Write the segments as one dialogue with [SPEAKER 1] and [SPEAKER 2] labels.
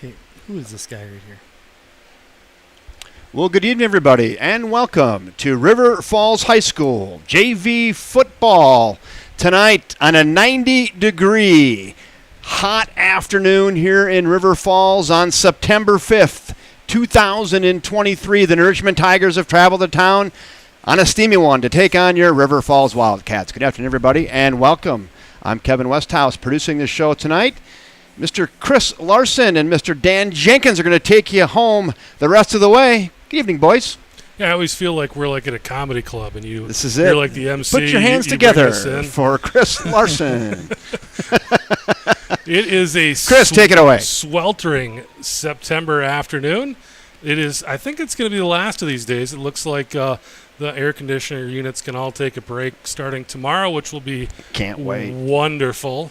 [SPEAKER 1] Hey, who is this guy right here?
[SPEAKER 2] Well, good evening, everybody, and welcome to River Falls High School JV football tonight on a 90-degree hot afternoon here in River Falls on September 5th, 2023. The Richmond Tigers have traveled to town on a steamy one to take on your River Falls Wildcats. Good afternoon, everybody, and welcome. I'm Kevin Westhouse, producing this show tonight. Mr. Chris Larson and Mr. Dan Jenkins are going to take you home the rest of the way. Good evening, boys.
[SPEAKER 3] Yeah, I always feel like we're like at a comedy club, and
[SPEAKER 2] this is
[SPEAKER 3] you're
[SPEAKER 2] it.
[SPEAKER 3] like the MC.
[SPEAKER 2] Put your hands together for Chris Larson.
[SPEAKER 3] It is a
[SPEAKER 2] Chris, take it away.
[SPEAKER 3] Sweltering September afternoon. It is. I think it's going to be the last of these days. It looks like the air conditioner units can all take a break starting tomorrow, which will be
[SPEAKER 2] can't wait.
[SPEAKER 3] Wonderful.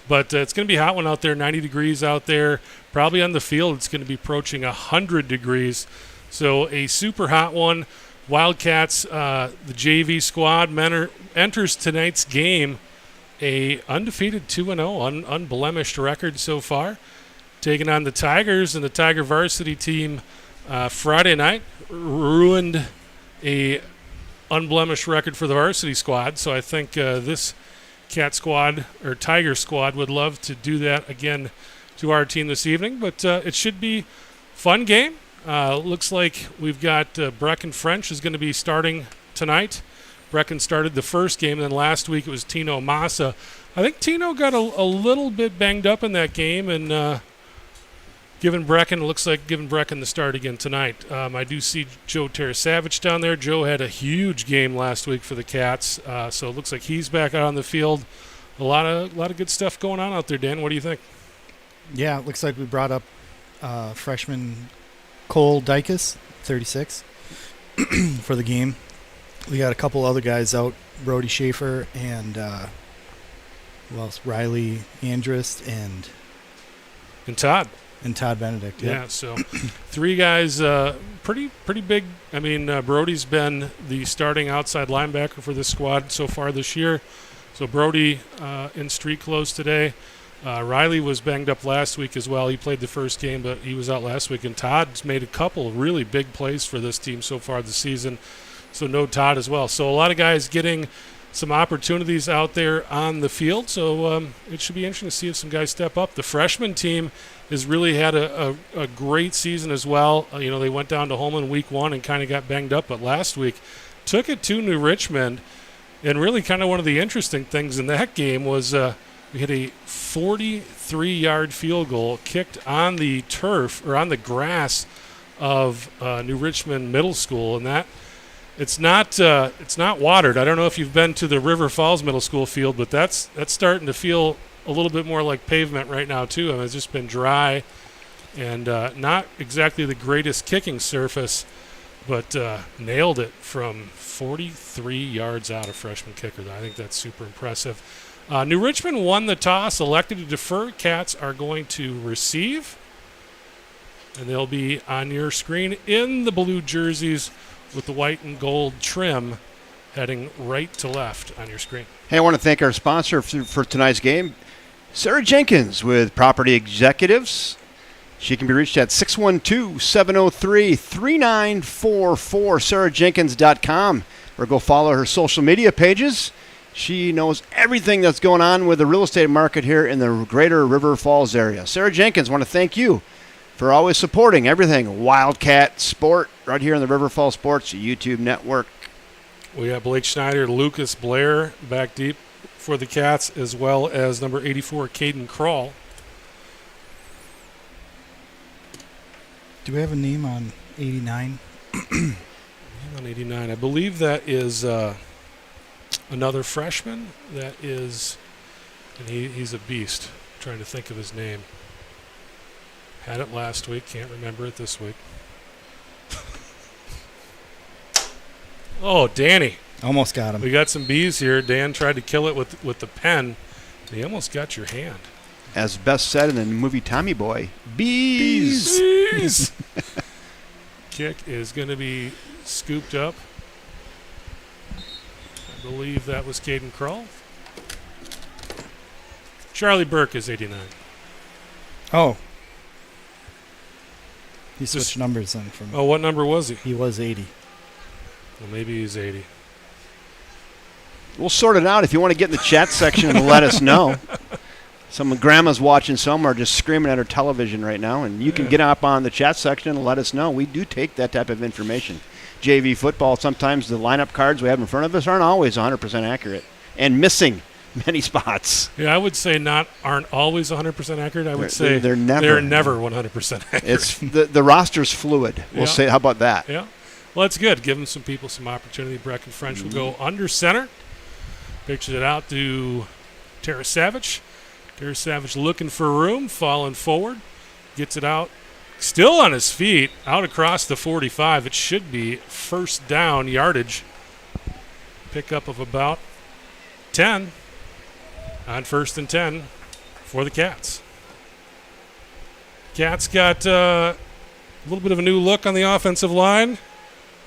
[SPEAKER 3] But it's going to be a hot one out there, 90 degrees out there. Probably on the field, it's going to be approaching 100 degrees. So a super hot one. Wildcats, the JV squad, enters tonight's game a undefeated 2-0, unblemished record so far. Taking on the Tigers, and the Tiger varsity team Friday night ruined a unblemished record for the varsity squad. So I think this Cat squad or Tiger squad would love to do that again to our team this evening. But it should be fun game. Looks like we've got Brecken French is going to be starting tonight. Brecken started the first game, and then last week it was Tino Massa. I think Tino got a little bit banged up in that game, and looks like giving Brecken the start again tonight. I do see Joe Terasavage down there. Joe had a huge game last week for the Cats, so it looks like he's back out on the field. A lot of good stuff going on out there, Dan. What do you think?
[SPEAKER 1] Yeah, it looks like we brought up freshman Cole Dykus, 36, for the game. We got a couple other guys out, Brody Schaefer and who else? Riley Andrist and
[SPEAKER 3] Todd.
[SPEAKER 1] And Todd Benedict.
[SPEAKER 3] Yeah, so three guys, pretty big. I mean, Brody's been the starting outside linebacker for this squad so far this year. So Brody in street clothes today. Riley was banged up last week as well. He played the first game, but he was out last week. And Todd's made a couple of really big plays for this team so far this season. So no Todd as well. So a lot of guys getting some opportunities out there on the field. So it should be interesting to see if some guys step up. The freshman team has really had a great season as well. They went down to Holman week 1 and kind of got banged up, but last week took it to New Richmond. And really kind of one of the interesting things in that game was we had a 43-yard field goal kicked on the turf or on the grass of New Richmond Middle School, and that it's not watered. I don't know if you've been to the River Falls Middle School field, but that's starting to feel a little bit more like pavement right now too. I mean, it's just been dry and not exactly the greatest kicking surface, but nailed it from 43 yards out, a freshman kicker. I think that's super impressive. New Richmond won the toss, elected to defer. Cats are going to receive, and they'll be on your screen in the blue jerseys with the white and gold trim heading right to left on your screen.
[SPEAKER 2] Hey, I want to thank our sponsor for tonight's game, Sarah Jenkins with Property Executives. She can be reached at 612-703-3944, sarahjenkins.com, or go follow her social media pages. She knows everything that's going on with the real estate market here in the greater River Falls area. Sarah Jenkins, I want to thank you for always supporting everything Wildcat Sport right here in the River Falls Sports YouTube network.
[SPEAKER 3] We have Blake Schneider, Lucas Blair back deep for the Cats, as well as number 84, Caden Kroll.
[SPEAKER 1] Do we have a name on 89?
[SPEAKER 3] On 89. I believe that is another freshman. That is, and he's a beast. I'm trying to think of his name. Had it last week. Can't remember it this week. Oh, Danny.
[SPEAKER 1] Almost got him.
[SPEAKER 3] We got some bees here. Dan tried to kill it with the pen. He almost got your hand.
[SPEAKER 2] As best said in the movie Tommy Boy, bees.
[SPEAKER 3] Bees. Kick is going to be scooped up. I believe that was Caden Krull. Charlie Burke is 89.
[SPEAKER 1] Oh. He switched numbers then from.
[SPEAKER 3] Oh, what number was he?
[SPEAKER 1] He was 80.
[SPEAKER 3] Well, maybe he's 80.
[SPEAKER 2] We'll sort it out if you want to get in the chat section and let us know. Some grandma's watching somewhere just screaming at her television right now, and you can get up on the chat section and let us know. We do take that type of information. JV football, sometimes the lineup cards we have in front of us aren't always 100% accurate and missing many spots.
[SPEAKER 3] Yeah, I would say aren't always 100% accurate. I would say
[SPEAKER 2] they're never
[SPEAKER 3] 100% accurate.
[SPEAKER 2] It's the roster's fluid. We'll say, how about that?
[SPEAKER 3] Yeah. Well, that's good. Give some people some opportunity. Breck and French will go under center. Pitches it out to Tara Savage. Tara Savage looking for room, falling forward. Gets it out. Still on his feet, out across the 45. It should be first down yardage. Pickup of about 10 on 1st and 10 for the Cats. Cats got a little bit of a new look on the offensive line.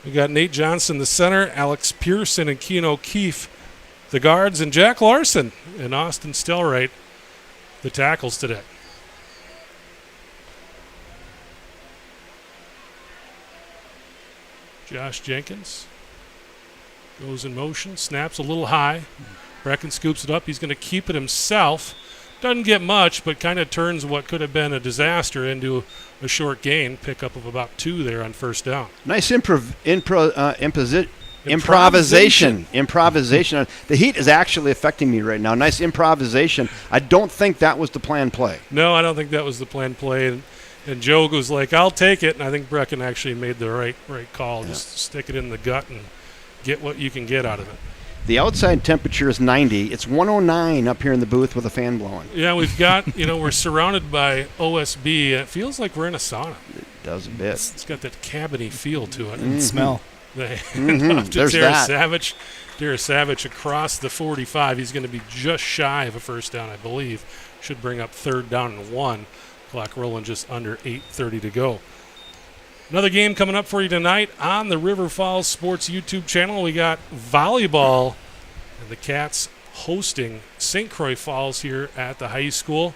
[SPEAKER 3] We got Nate Johnson, the center, Alex Pearson and Keane O'Keefe, the guards, and Jack Larson and Austin Stelright, the tackles today. Josh Jenkins goes in motion, snaps a little high. Brecken scoops it up. He's going to keep it himself. Doesn't get much, but kind of turns what could have been a disaster into a short gain. Pickup of about 2 there on first down.
[SPEAKER 2] Nice improvisation. The heat is actually affecting me right now. Nice improvisation. I don't think that was the planned play.
[SPEAKER 3] No, I don't think that was the planned play. And Joe goes like, I'll take it. And I think Brecken actually made the right call. Yeah. Just stick it in the gut and get what you can get out of it.
[SPEAKER 2] The outside temperature is 90. It's 109 up here in the booth with a fan blowing.
[SPEAKER 3] Yeah, we've got, we're surrounded by OSB. It feels like we're in a sauna.
[SPEAKER 2] It does a bit.
[SPEAKER 3] It's got that cabiny feel to it.
[SPEAKER 1] And smell.
[SPEAKER 2] There's
[SPEAKER 3] Tara
[SPEAKER 2] that.
[SPEAKER 3] Savage. Tara Savage across the 45. He's going to be just shy of a first down, I believe. Should bring up 3rd down and 1. Clock rolling just under 8:30 to go. Another game coming up for you tonight on the River Falls Sports YouTube channel. We got volleyball and the Cats hosting St. Croix Falls here at the high school.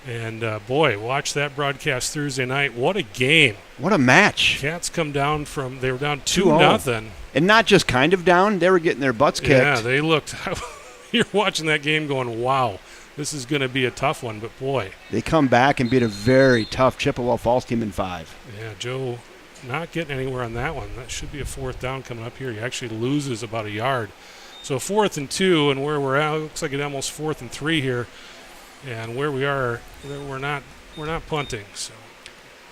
[SPEAKER 3] And, boy, watch that broadcast Thursday night. What a game.
[SPEAKER 2] What a match.
[SPEAKER 3] Cats come down they were down 2-0.
[SPEAKER 2] And not just kind of down, they were getting their butts kicked.
[SPEAKER 3] Yeah, they looked – you're watching that game going, wow, this is going to be a tough one. But, boy.
[SPEAKER 2] They come back and beat a very tough Chippewa Falls team in 5.
[SPEAKER 3] Yeah, Joe not getting anywhere on that one. That should be a 4th down coming up here. He actually loses about a yard. So 4th and 2, and where we're at, it looks like it's almost 4th and 3 here. And where we are, we're not punting. So.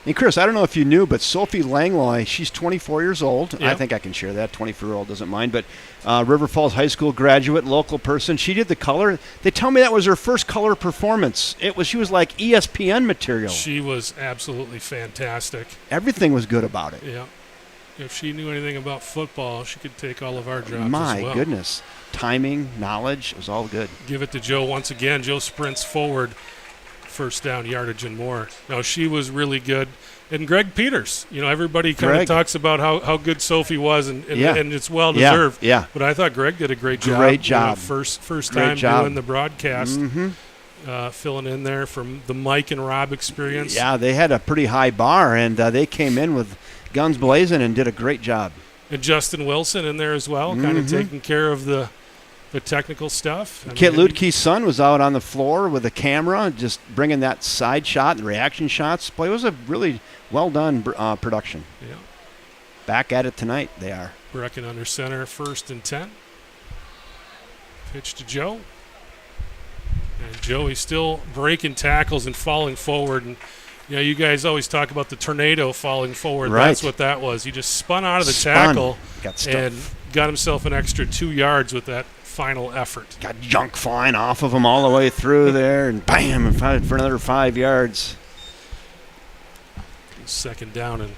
[SPEAKER 2] And Chris, I don't know if you knew, but Sophie Langlois, she's 24 years old.
[SPEAKER 3] Yep.
[SPEAKER 2] I think I can share that. 24-year-old doesn't mind. But River Falls High School graduate, local person. She did the color. They tell me that was her first color performance. She was like ESPN material.
[SPEAKER 3] She was absolutely fantastic.
[SPEAKER 2] Everything was good about it.
[SPEAKER 3] Yeah. If she knew anything about football, she could take all of our jobs as well.
[SPEAKER 2] My goodness. Timing, knowledge, it was all good.
[SPEAKER 3] Give it to Joe once again. Joe sprints forward, 1st down yardage and more. No, she was really good. And Greg Peters, everybody kind of talks about how good Sophie was, and it's well deserved.
[SPEAKER 2] Yeah.
[SPEAKER 3] But I thought Greg did a great job.
[SPEAKER 2] Great job.
[SPEAKER 3] First time doing the broadcast, filling in there from the Mike and Rob experience.
[SPEAKER 2] Yeah, they had a pretty high bar, and they came in with guns blazing and did a great job.
[SPEAKER 3] And Justin Wilson in there as well, kind of taking care of the technical stuff.
[SPEAKER 2] Kit Lutke's son was out on the floor with a camera, just bringing that side shot and reaction shots. Boy, it was a really well-done production.
[SPEAKER 3] Yeah.
[SPEAKER 2] Back at it tonight, they are.
[SPEAKER 3] Brecken under center, 1st and 10. Pitch to Joe. And Joey's still breaking tackles and falling forward. And you guys always talk about the tornado falling forward.
[SPEAKER 2] Right.
[SPEAKER 3] That's what that was. He just spun out of the tackle and got himself an extra 2 yards with that final effort.
[SPEAKER 2] Got junk flying off of him all the way through there, and bam, for another 5 yards.
[SPEAKER 3] 2nd down, and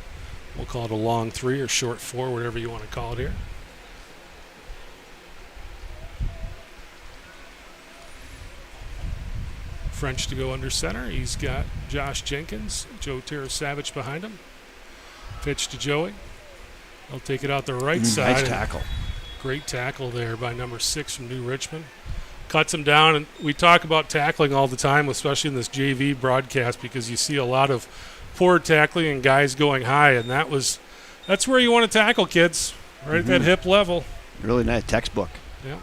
[SPEAKER 3] we'll call it a long 3 or short 4, whatever you want to call it here. French to go under center. He's got Josh Jenkins, Joe Tara Savage behind him. Pitch to Joey. He'll take it out the right side.
[SPEAKER 2] Nice tackle.
[SPEAKER 3] Great tackle there by number 6 from New Richmond. Cuts him down, and we talk about tackling all the time, especially in this JV broadcast, because you see a lot of poor tackling and guys going high, and that's where you want to tackle, kids, right at that hip level.
[SPEAKER 2] Really nice textbook.
[SPEAKER 3] Yeah.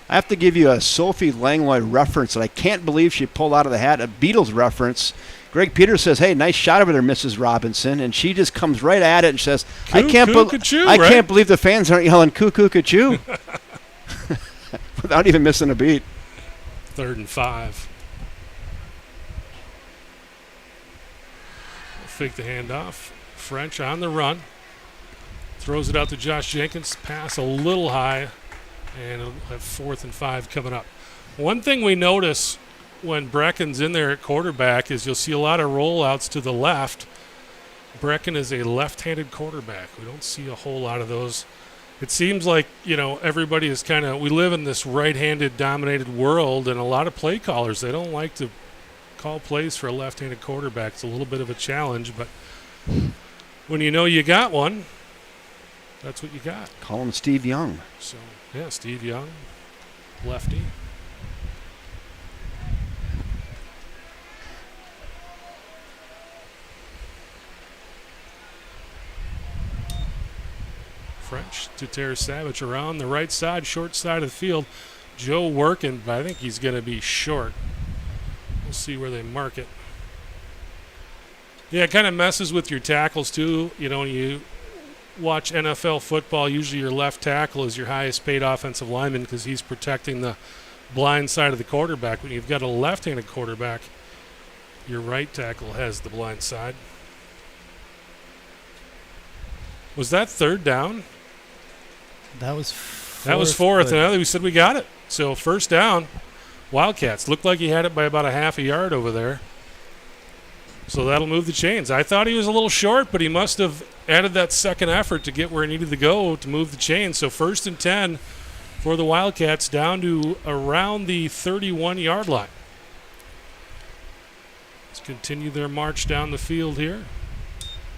[SPEAKER 2] I have to give you a Sophie Langlois reference that I can't believe she pulled out of the hat, a Beatles reference. Greg Peters says, "Hey, nice shot over there, Mrs. Robinson," and she just comes right at it and says, "I can't believe the fans aren't yelling cuckoo ka-choo," without even missing a beat.
[SPEAKER 3] 3rd and 5. We'll fake the handoff. French on the run. Throws it out to Josh Jenkins. Pass a little high, and it'll have 4th and 5 coming up. One thing we notice when Brecken's in there at quarterback is you'll see a lot of rollouts to the left. Brecken is a left-handed quarterback. We don't see a whole lot of those. It seems like, everybody is we live in this right-handed dominated world, and a lot of play callers, they don't like to call plays for a left-handed quarterback. It's a little bit of a challenge, but when you know you got one, that's what you got.
[SPEAKER 2] Call him Steve Young.
[SPEAKER 3] So, yeah, Steve Young, lefty. French to Tara Savage around the right side, short side of the field. Joe working, but I think he's going to be short. We'll see where they mark it. Yeah, it kind of messes with your tackles too. When you watch NFL football, usually your left tackle is your highest paid offensive lineman because he's protecting the blind side of the quarterback. When you've got a left-handed quarterback, your right tackle has the blind side. Was that 3rd down?
[SPEAKER 1] That was 4th.
[SPEAKER 3] That was 4th, and we said we got it. So 1st down, Wildcats. Looked like he had it by about a half a yard over there. So that'll move the chains. I thought he was a little short, but he must have added that second effort to get where he needed to go to move the chains. So 1st and 10 for the Wildcats down to around the 31-yard line. Let's continue their march down the field here.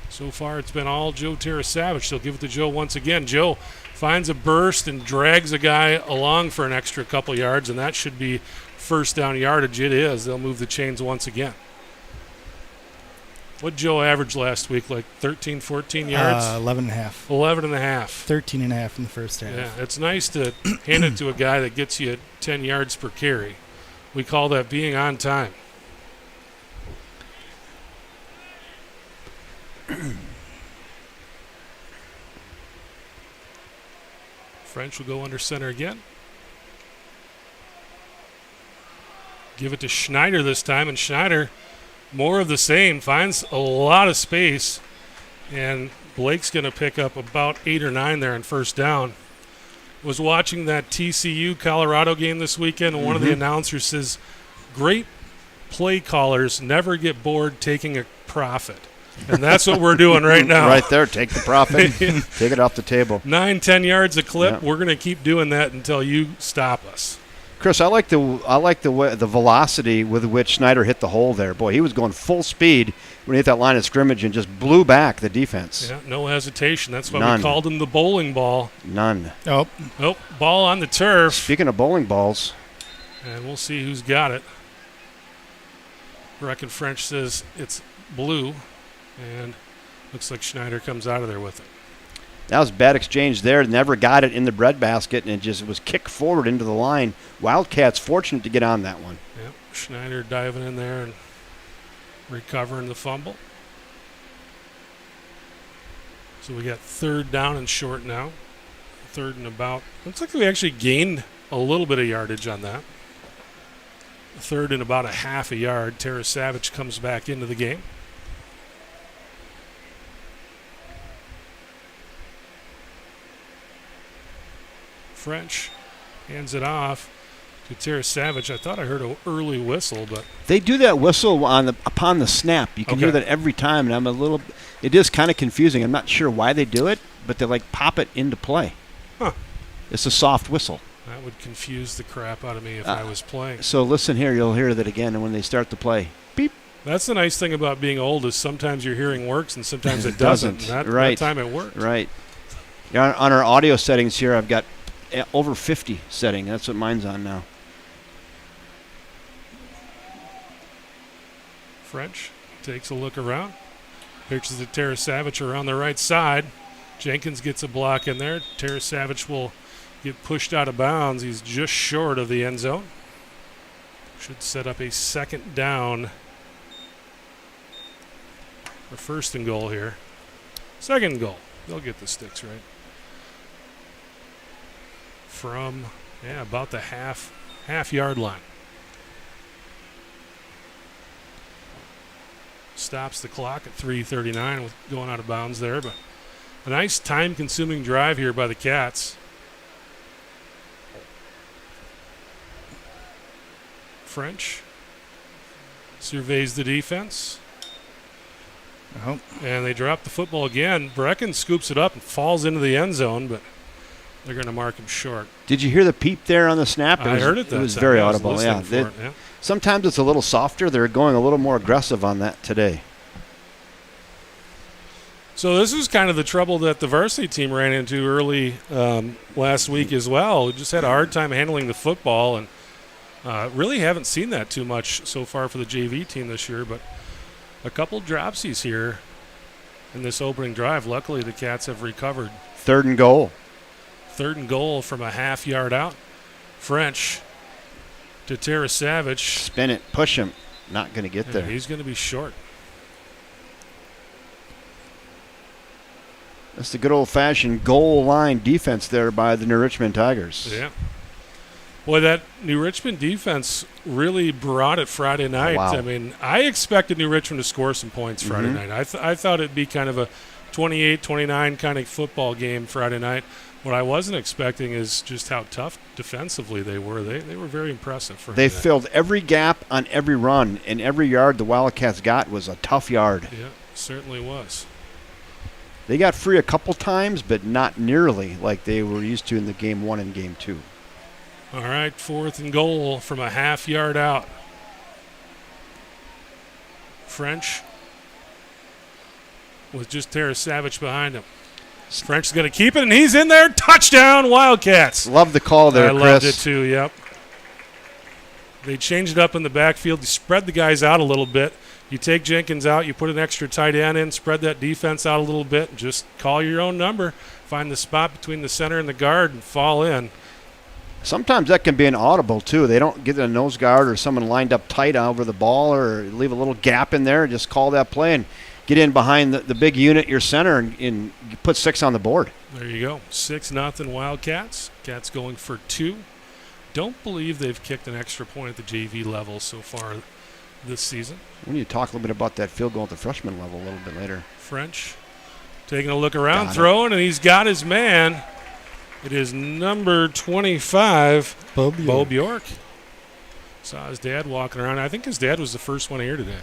[SPEAKER 3] So far, it's been all Joe Terra-Savage. They'll give it to Joe once again. Joe finds a burst and drags a guy along for an extra couple yards, and that should be 1st down yardage. It is. They'll move the chains once again. What Joe averaged last week, like 13, 14 yards?
[SPEAKER 1] 11 and a half.
[SPEAKER 3] 11 and a half.
[SPEAKER 1] 13 and a half in the first half.
[SPEAKER 3] Yeah, it's nice to hand it to a guy that gets you 10 yards per carry. We call that being on time. French will go under center again. Give it to Schneider this time, and Schneider, more of the same, finds a lot of space, and Blake's going to pick up about 8 or 9 there on 1st down. Was watching that TCU Colorado game this weekend, and one of the announcers says, great play callers never get bored taking a profit. And that's what we're doing right now.
[SPEAKER 2] Right there, take the profit, take it off the table.
[SPEAKER 3] 9-10 yards a clip.
[SPEAKER 2] Yeah.
[SPEAKER 3] We're going to keep doing that until you stop us.
[SPEAKER 2] Chris, I like the velocity with which Schneider hit the hole there. Boy, he was going full speed when he hit that line of scrimmage and just blew back the defense.
[SPEAKER 3] Yeah, no hesitation. That's why we called him the bowling ball.
[SPEAKER 2] None.
[SPEAKER 3] Oh, ball on the turf.
[SPEAKER 2] Speaking of bowling balls.
[SPEAKER 3] And we'll see who's got it. Brecken French says it's blue. And looks like Schneider comes out of there with it.
[SPEAKER 2] That was a bad exchange there. Never got it in the breadbasket, and it just was kicked forward into the line. Wildcats fortunate to get on that one.
[SPEAKER 3] Yep, Schneider diving in there and recovering the fumble. So we got 3rd down and short now. 3rd and about. Looks like we actually gained a little bit of yardage on that. 3rd and about a half a yard. Tara Savage comes back into the game. French hands it off to Tara Savage. I thought I heard an early whistle, but
[SPEAKER 2] they do that whistle upon the snap. You can hear that every time, and it is kind of confusing. I'm not sure why they do it, but they pop it into play.
[SPEAKER 3] Huh.
[SPEAKER 2] It's a soft whistle.
[SPEAKER 3] That would confuse the crap out of me if I was playing.
[SPEAKER 2] So listen here, you'll hear that again when they start to play. Beep.
[SPEAKER 3] That's the nice thing about being old is sometimes your hearing works and sometimes it doesn't. That time it worked.
[SPEAKER 2] Right. Yeah, on our audio settings here, I've got over 50 setting. That's what mine's on now.
[SPEAKER 3] French takes a look around. Pitches to Tarasavich around the right side. Jenkins gets a block in there. Tarasavich will get pushed out of bounds. He's just short of the end zone. Should set up a second down. For first and goal here. Second goal. They'll get the sticks right. From, about the half-yard line. Stops the clock at 3:39 with going out of bounds there, but a nice time-consuming drive here by the Cats. French surveys the defense.
[SPEAKER 1] Oh.
[SPEAKER 3] And they drop the football again. Brecken scoops it up and falls into the end zone, but they're going to mark him short.
[SPEAKER 2] Did you hear the peep there on the snap?
[SPEAKER 3] I heard it.
[SPEAKER 2] It was very audible.
[SPEAKER 3] Yeah.
[SPEAKER 2] Sometimes it's a little softer. They're going a little more aggressive on that today.
[SPEAKER 3] So this is kind of the trouble that the varsity team ran into early last week as well. We just had a hard time handling the football, and really haven't seen that too much so far for the JV team this year. But a couple dropsies here in this opening drive. Luckily, the Cats have recovered.
[SPEAKER 2] 3rd and goal.
[SPEAKER 3] 3rd and goal from a half-yard out. French to Tarasavich.
[SPEAKER 2] Spin it, push him. Not going to get there.
[SPEAKER 3] He's going to be short.
[SPEAKER 2] That's the good old-fashioned goal line defense there by the New Richmond Tigers.
[SPEAKER 3] Yeah. Boy, that New Richmond defense really brought it Friday night.
[SPEAKER 2] Wow.
[SPEAKER 3] I mean, I expected New Richmond to score some points Friday night. I thought it'd be kind of a 28-29 kind of football game Friday night. What I wasn't expecting is just how tough defensively they were. They were very impressive.
[SPEAKER 2] They filled every gap on every run, and every yard the Wildcats got was a tough yard.
[SPEAKER 3] Yeah, certainly was.
[SPEAKER 2] They got free a couple times, but not nearly like they were used to in the game 1 and game 2.
[SPEAKER 3] All right, 4th and goal from a half-yard out. French with just Tarasavich behind him. French is going to keep it, and he's in there. Touchdown, Wildcats.
[SPEAKER 2] Love the call there,
[SPEAKER 3] Chris. I loved it too, yep. They changed it up in the backfield. You spread the guys out a little bit. You take Jenkins out, you put an extra tight end in, spread that defense out a little bit, and just call your own number. Find the spot between the center and the guard and fall in.
[SPEAKER 2] Sometimes that can be an audible, too. They don't get a nose guard or someone lined up tight over the ball or leave a little gap in there and just call that play and get in behind the big unit, your center, and put 6 on the board.
[SPEAKER 3] There you go. 6-0 Wildcats. Cats going for 2. Don't believe they've kicked an extra point at the JV level so far this season.
[SPEAKER 2] We need to talk a little bit about that field goal at the freshman level a little bit later.
[SPEAKER 3] French taking a look around, throwing, and he's got his man. It is number 25, Bo Bjork. Saw his dad walking around. I think his dad was the first one here today.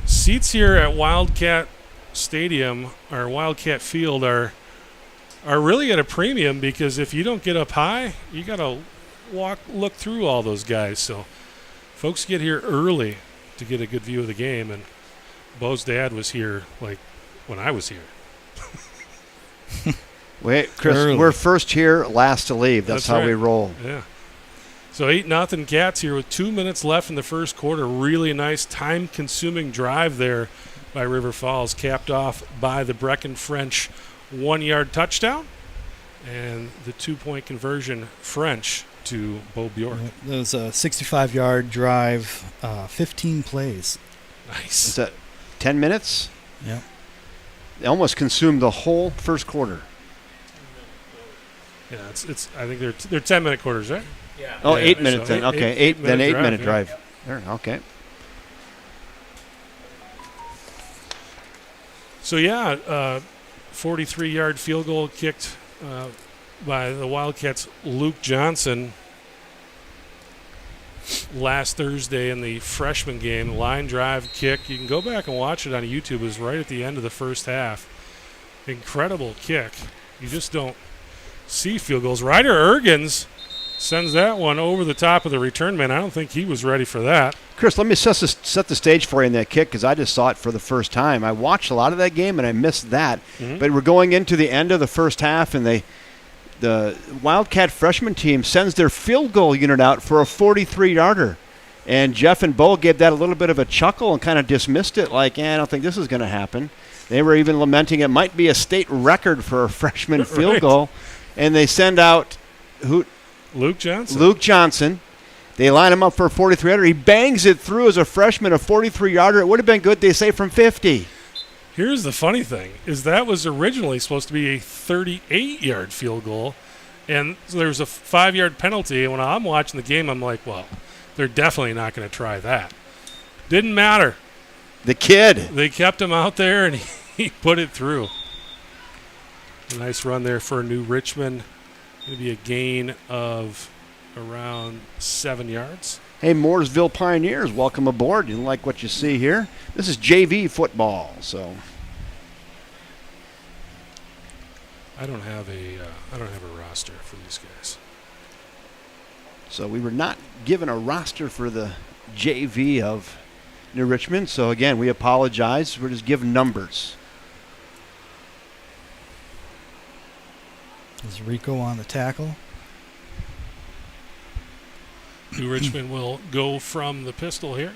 [SPEAKER 3] Seats here at Wildcat Stadium or Wildcat Field are really at a premium because if you don't get up high, you got to look through all those guys. So folks get here early to get a good view of the game, and Bo's dad was here like when I was here.
[SPEAKER 2] Wait, Chris, we're first here, last to leave. That's how
[SPEAKER 3] right.
[SPEAKER 2] we roll.
[SPEAKER 3] Yeah. So 8-0 Cats here with 2 minutes left in the first quarter. Really nice time-consuming drive there by River Falls, capped off by the Brecken French 1-yard touchdown and the 2-point conversion French to Bo Bjork.
[SPEAKER 1] That was a 65-yard drive, 15 plays.
[SPEAKER 3] Nice.
[SPEAKER 2] Is that 10 minutes?
[SPEAKER 1] Yeah.
[SPEAKER 2] They almost consumed the whole first quarter.
[SPEAKER 3] Yeah, it's. I think they're 10-minute quarters, right?
[SPEAKER 4] Yeah.
[SPEAKER 2] Oh,
[SPEAKER 3] Yeah,
[SPEAKER 2] 8 minutes
[SPEAKER 3] so
[SPEAKER 2] then. Okay, 8-minute
[SPEAKER 3] yeah.
[SPEAKER 2] drive. There, okay.
[SPEAKER 3] So 43-yard field goal kicked by the Wildcats' Luke Johnson last Thursday in the freshman game. Line drive kick. You can go back and watch it on YouTube. It was right at the end of the first half. Incredible kick. You just don't see field goals. Ryder Ergens Sends that one over the top of the return man. I don't think he was ready for that.
[SPEAKER 2] Chris, let me set the stage for you in that kick because I just saw it for the first time. I watched a lot of that game and I missed that.
[SPEAKER 3] Mhm.
[SPEAKER 2] But we're going into the end of the first half, and the Wildcat freshman team sends their field goal unit out for a 43-yarder. And Jeff and Bo gave that a little bit of a chuckle and kind of dismissed it like, I don't think this is going to happen. They were even lamenting it might be a state record for a freshman field
[SPEAKER 3] Right.
[SPEAKER 2] goal. And they send out
[SPEAKER 3] Luke Johnson.
[SPEAKER 2] Luke Johnson. They line him up for a 43-yarder. He bangs it through as a freshman, a 43-yarder. It would have been good, they say, from 50.
[SPEAKER 3] Here's the funny thing, is that was originally supposed to be a 38-yard field goal, and so there was a 5-yard penalty, and when I'm watching the game, I'm like, well, they're definitely not going to try that. Didn't matter.
[SPEAKER 2] The kid.
[SPEAKER 3] They kept him out there, and he put it through. A nice run there for New Richmond. Going to be a gain of around 7 yards.
[SPEAKER 2] Hey, Mooresville Pioneers, welcome aboard. You like what you see here? This is JV football, so
[SPEAKER 3] I don't have a roster for these guys.
[SPEAKER 2] so we were not given a roster for the JV of New Richmond. So again, we apologize. We're just given numbers.
[SPEAKER 1] Is Rico on the tackle?
[SPEAKER 3] New Richmond will go from the pistol here.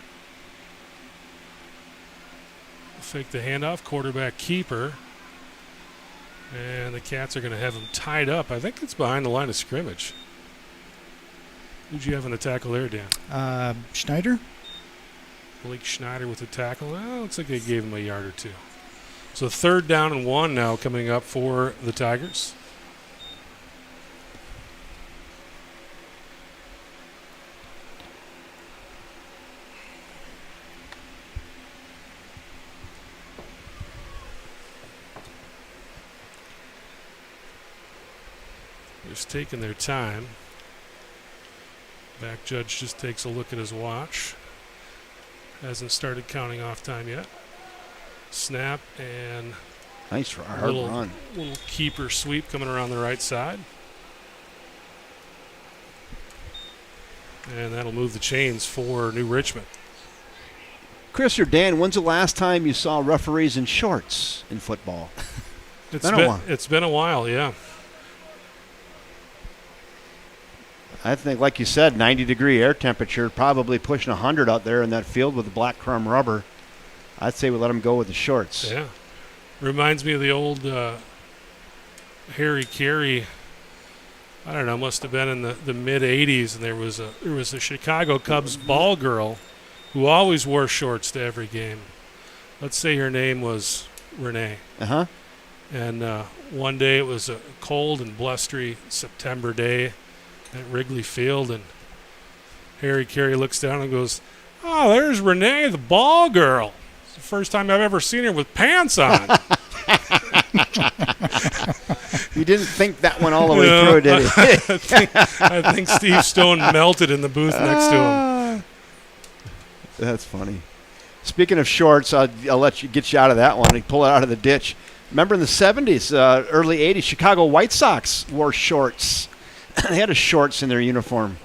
[SPEAKER 3] Fake the handoff, quarterback keeper. And the Cats are going to have him tied up. I think it's behind the line of scrimmage. Who'd you have in the tackle there, Dan?
[SPEAKER 1] Schneider?
[SPEAKER 3] Blake Schneider with the tackle. Well, looks like they gave him a yard or two. So 3rd down and 1 now coming up for the Tigers. Just taking their time. Back judge just takes a look at his watch. Hasn't started counting off time yet. Snap and
[SPEAKER 2] Nice hard run.
[SPEAKER 3] little keeper sweep coming around the right side. And that'll move the chains for New Richmond.
[SPEAKER 2] Chris or Dan, when's the last time you saw referees in shorts in football?
[SPEAKER 3] It's been a while, yeah.
[SPEAKER 2] I think, like you said, 90-degree air temperature, probably pushing 100 out there in that field with the black crumb rubber. I'd say we let them go with the shorts.
[SPEAKER 3] Yeah. Reminds me of the old Harry Carey. I don't know, must have been in the mid-'80s, and there was a Chicago Cubs ball girl who always wore shorts to every game. Let's say her name was Renee.
[SPEAKER 2] Uh-huh.
[SPEAKER 3] And one day it was a cold and blustery September day at Wrigley Field, and Harry Carey looks down and goes, "Oh, there's Renee, the ball girl. It's the first time I've ever seen her with pants on."
[SPEAKER 2] You didn't think that one all the way through, did you?
[SPEAKER 3] I think Steve Stone melted in the booth next to him.
[SPEAKER 2] That's funny. Speaking of shorts, I'll let you get you out of that one and pull it out of the ditch. Remember in the 70s, early 80s, Chicago White Sox wore shorts. They had a shorts in their uniform.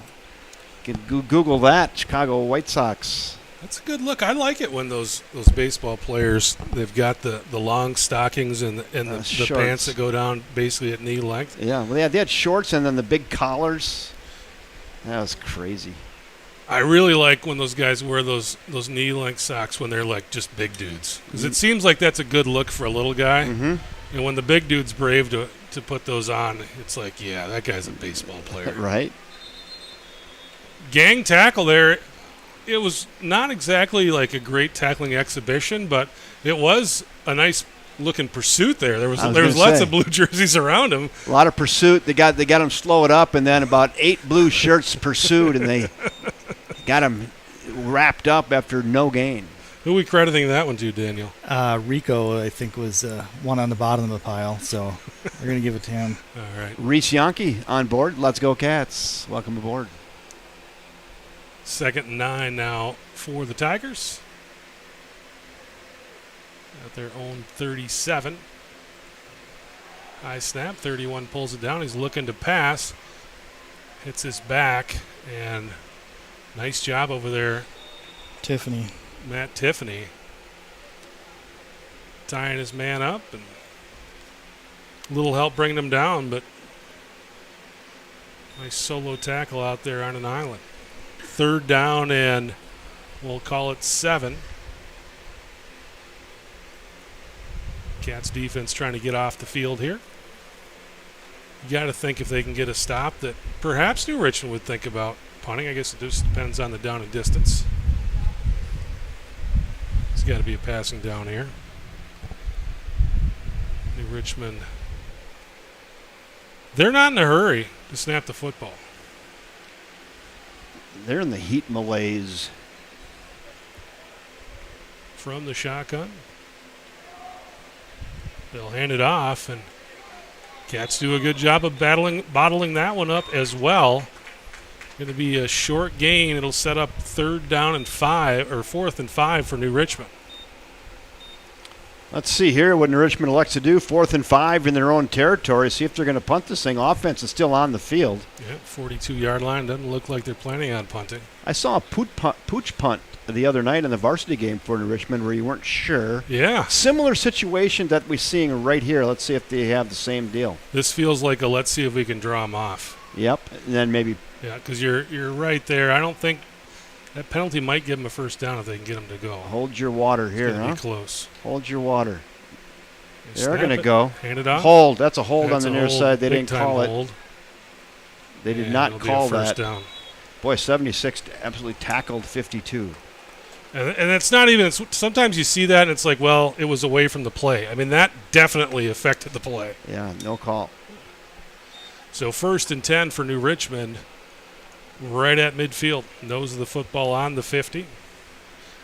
[SPEAKER 2] You can Google that, Chicago White Sox.
[SPEAKER 3] That's a good look. I like it when those baseball players, they've got the long stockings and the
[SPEAKER 2] shorts.
[SPEAKER 3] pants that go down basically at knee length.
[SPEAKER 2] Yeah, well, they had shorts and then the big collars. That was crazy.
[SPEAKER 3] I really like when those guys wear those knee-length socks when they're like just big dudes, because it seems like that's a good look for a little guy.
[SPEAKER 2] Mm-hmm.
[SPEAKER 3] And when the big dude's brave to put those on, it's like, yeah, that guy's a baseball player.
[SPEAKER 2] Right.
[SPEAKER 3] Gang tackle there. It was not exactly like a great tackling exhibition, but it was a nice looking pursuit there. There was lots of blue jerseys around him.
[SPEAKER 2] A lot of pursuit. They got him slow it up, and then about 8 blue shirts pursued, and they got him wrapped up after no gain.
[SPEAKER 3] Who are we crediting that one to, Daniel?
[SPEAKER 1] Rico, I think, was one on the bottom of the pile, so we're going to give it to him.
[SPEAKER 3] All right.
[SPEAKER 2] Reese Yonke on board. Let's go Cats. Welcome aboard.
[SPEAKER 3] 2nd and 9 now for the Tigers. At their own 37. High snap. 31 pulls it down. He's looking to pass. hits his back, and nice job over there,
[SPEAKER 1] Tiffany.
[SPEAKER 3] Matt Tiffany, tying his man up, and a little help bringing him down, but nice solo tackle out there on an island. 3rd down, and we'll call it 7. Cats defense trying to get off the field here. You got to think if they can get a stop that perhaps New Richmond would think about punting. I guess it just depends on the down and distance. It's got to be a passing down here. New Richmond, they're not in a hurry to snap the football.
[SPEAKER 2] They're in the heat malaise.
[SPEAKER 3] From the shotgun. They'll hand it off, and Cats do a good job of bottling that one up as well. Going to be a short gain. It'll set up 3rd down and 5, or 4th and 5 for New Richmond.
[SPEAKER 2] Let's see here what New Richmond elects to do. 4th and 5 in their own territory. See if they're going to punt this thing. Offense is still on the field.
[SPEAKER 3] Yeah, 42-yard line. Doesn't look like they're planning on punting.
[SPEAKER 2] I saw a pooch punt the other night in the varsity game for New Richmond where you weren't sure.
[SPEAKER 3] Yeah.
[SPEAKER 2] Similar situation that we're seeing right here. Let's see if they have the same deal.
[SPEAKER 3] This feels like a let's see if we can draw them off.
[SPEAKER 2] Yep, and then maybe.
[SPEAKER 3] Yeah, because you're right there. I don't think that penalty might give them a 1st down if they can get them to go.
[SPEAKER 2] Hold your water here,
[SPEAKER 3] It's gonna
[SPEAKER 2] huh?
[SPEAKER 3] be close.
[SPEAKER 2] Hold your water. They're
[SPEAKER 3] Snap
[SPEAKER 2] going to
[SPEAKER 3] it,
[SPEAKER 2] go.
[SPEAKER 3] Hand it off.
[SPEAKER 2] Hold. That's a hold
[SPEAKER 3] That's
[SPEAKER 2] on the
[SPEAKER 3] a
[SPEAKER 2] near
[SPEAKER 3] hold,
[SPEAKER 2] side. They
[SPEAKER 3] big
[SPEAKER 2] didn't
[SPEAKER 3] time
[SPEAKER 2] call it.
[SPEAKER 3] hold.
[SPEAKER 2] They did
[SPEAKER 3] And
[SPEAKER 2] not
[SPEAKER 3] it'll be a
[SPEAKER 2] call
[SPEAKER 3] first
[SPEAKER 2] that.
[SPEAKER 3] down.
[SPEAKER 2] Boy, 76 absolutely tackled 52.
[SPEAKER 3] And it's not even – sometimes you see that and it's like, well, it was away from the play. I mean, that definitely affected the play.
[SPEAKER 2] Yeah, no call.
[SPEAKER 3] So 1st and 10 for New Richmond, right at midfield. Nose of the football on the 50.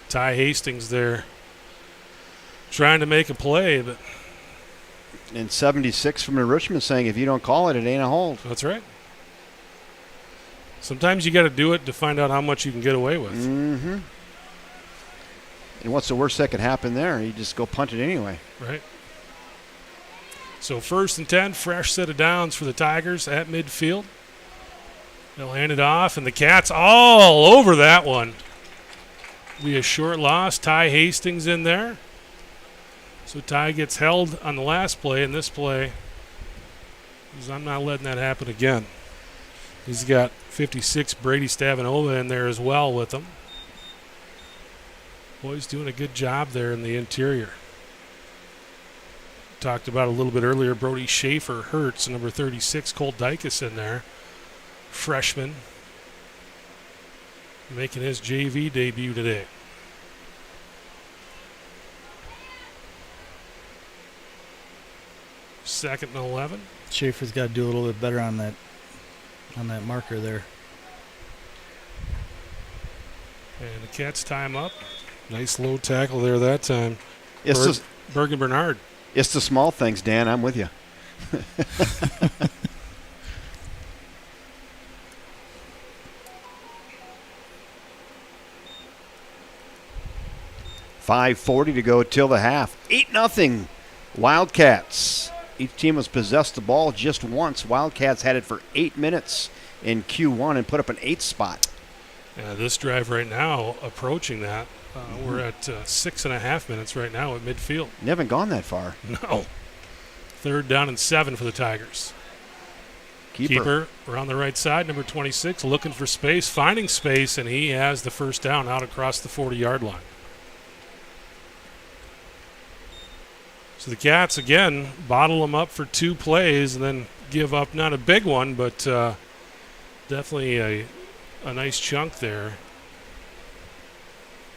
[SPEAKER 3] Ty Hastings there trying to make a play, but –
[SPEAKER 2] And 76 from New Richmond saying if you don't call it, it ain't a hold.
[SPEAKER 3] that's right. Sometimes you got to do it to find out how much you can get away with.
[SPEAKER 2] Mm-hmm. And what's the worst that could happen there? You just go punt it anyway.
[SPEAKER 3] Right. So 1st and 10, fresh set of downs for the Tigers at midfield. They'll hand it off, and the Cats all over that one. Be a short loss. Ty Hastings in there. So Ty gets held on the last play, and this play, I'm not letting that happen again. He's got 56 Brady Stavanova in there as well with him. Boy's doing a good job there in the interior. Talked about a little bit earlier, Brody Schaefer hurts, number 36, Cole Dykus in there. Freshman. Making his JV debut today. Second and 11.
[SPEAKER 1] Schaefer's got to do a little bit better on that marker there.
[SPEAKER 3] And the Cats tie him up. Nice low tackle there that time. Bergen Bernard.
[SPEAKER 2] It's the small things, Dan. I'm with you. $5:40 to go till the half. 8-0 Wildcats. Each team has possessed the ball just once. Wildcats had it for 8 minutes in Q1 and put up an 8th spot.
[SPEAKER 3] This drive right now approaching that. We're at 6.5 minutes right now at midfield.
[SPEAKER 2] You haven't gone that far.
[SPEAKER 3] No. 3rd down and 7 for the Tigers. Keeper around the right side, number 26, looking for space, finding space, and he has the 1st down out across the 40-yard line. So the Cats, again, bottle them up for 2 plays and then give up not a big one, but definitely a nice chunk there.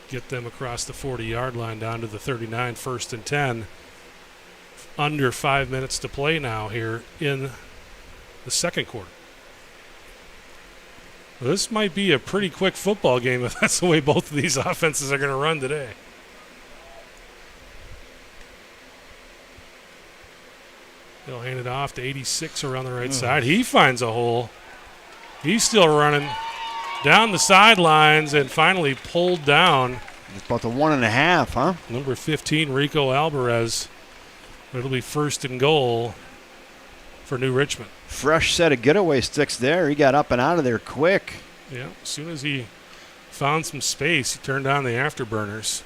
[SPEAKER 3] Get them across the 40-yard line down to the 39, 1st and 10. Under 5 minutes to play now here in the second quarter. Well, this might be a pretty quick football game if that's the way both of these offenses are going to run today. They'll hand it off to 86 around the right side. He finds a hole. He's still running down the sidelines and finally pulled down.
[SPEAKER 2] It's about the 1.5, huh?
[SPEAKER 3] Number 15, Rico Alvarez. It'll be 1st and goal for New Richmond.
[SPEAKER 2] Fresh set of getaway sticks there. He got up and out of there quick.
[SPEAKER 3] Yeah, as soon as he found some space, he turned on the afterburners.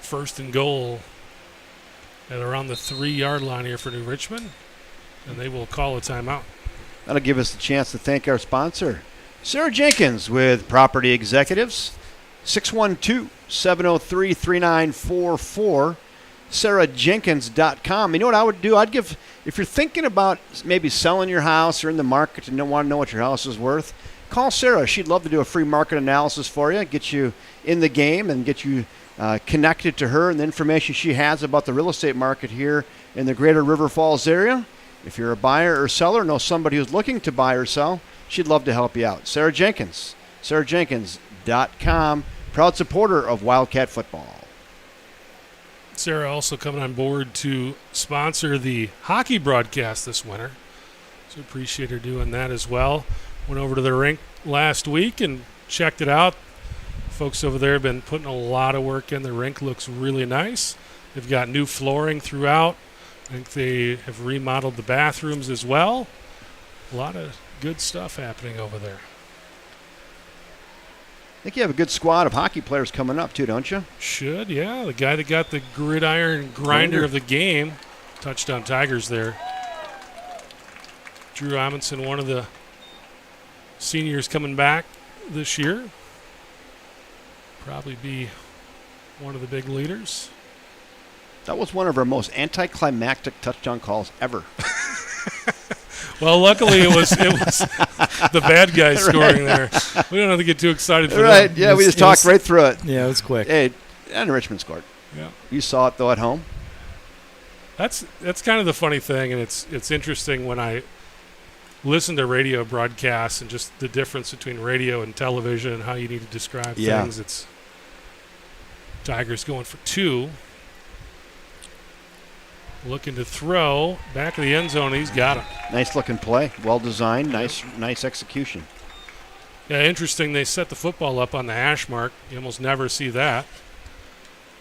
[SPEAKER 3] First and goal at around the 3-yard line here for New Richmond, and they will call a timeout.
[SPEAKER 2] That'll give us a chance to thank our sponsor, Sarah Jenkins with Property Executives, 612-703-3944, sarahjenkins.com. You know what I would do? I'd give, if you're thinking about maybe selling your house or in the market and don't want to know what your house is worth, call Sarah. She'd love to do a free market analysis for you, get you in the game and get you connected to her and the information she has about the real estate market here in the greater River Falls area. If you're a buyer or seller, know somebody who's looking to buy or sell, she'd love to help you out. Sarah Jenkins, sarahjenkins.com, proud supporter of Wildcat football.
[SPEAKER 3] Sarah also coming on board to sponsor the hockey broadcast this winter, so appreciate her doing that as well. Went over to the rink last week and checked it out. Folks over there have been putting a lot of work in. The rink looks really nice. They've got new flooring throughout. I think they have remodeled the bathrooms as well. A lot of good stuff happening over there.
[SPEAKER 2] I think you have a good squad of hockey players coming up too, don't you?
[SPEAKER 3] Should, yeah. The guy that got the gridiron grinder of the game touched on Tigers there. Drew Amundsen, one of the seniors coming back this year. Probably be one of the big leaders.
[SPEAKER 2] That was one of our most anticlimactic touchdown calls ever.
[SPEAKER 3] Well, luckily it was the bad guy scoring there. We don't have to get too excited for
[SPEAKER 2] right,
[SPEAKER 3] that.
[SPEAKER 2] yeah, we just talked right through it.
[SPEAKER 1] Yeah, it was quick.
[SPEAKER 2] Hey, and Richmond scored.
[SPEAKER 3] Yeah.
[SPEAKER 2] You saw it, though, at home?
[SPEAKER 3] That's kind of the funny thing, and it's interesting when I listen to radio broadcasts and just the difference between radio and television and how you need to describe things. It's Tigers going for 2. Looking to throw. Back of the end zone, he's got him.
[SPEAKER 2] Nice looking play. Well designed. Nice execution.
[SPEAKER 3] Yeah, interesting. They set the football up on the hash mark. You almost never see that.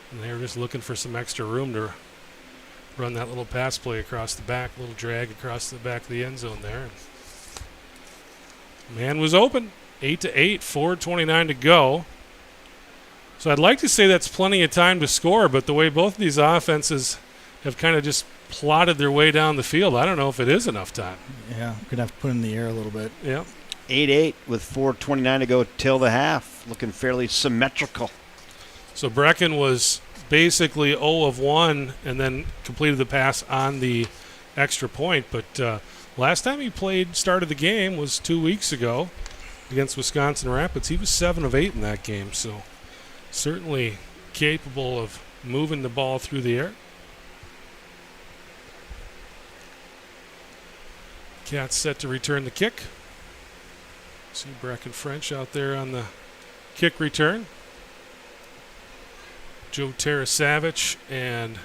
[SPEAKER 3] And they were just looking for some extra room to run that little pass play across the back, little drag across the back of the end zone there. Man was open. 8-8, 4:29 to go. So I'd like to say that's plenty of time to score, but the way both of these offenses have kind of just plotted their way down the field, I don't know if it is enough time.
[SPEAKER 1] Yeah, we're going to have to put in the air a little bit.
[SPEAKER 3] Yeah.
[SPEAKER 2] 8-8 with 4:29 to go till the half. Looking fairly symmetrical.
[SPEAKER 3] So Brecken was basically 0 of 1 and then completed the pass on the extra point. But last time he started the game was 2 weeks ago against Wisconsin Rapids. He was 7 of 8 in that game, so certainly capable of moving the ball through the air. Cats set to return the kick. See Brecken French out there on the kick return. Joe Tarasavich and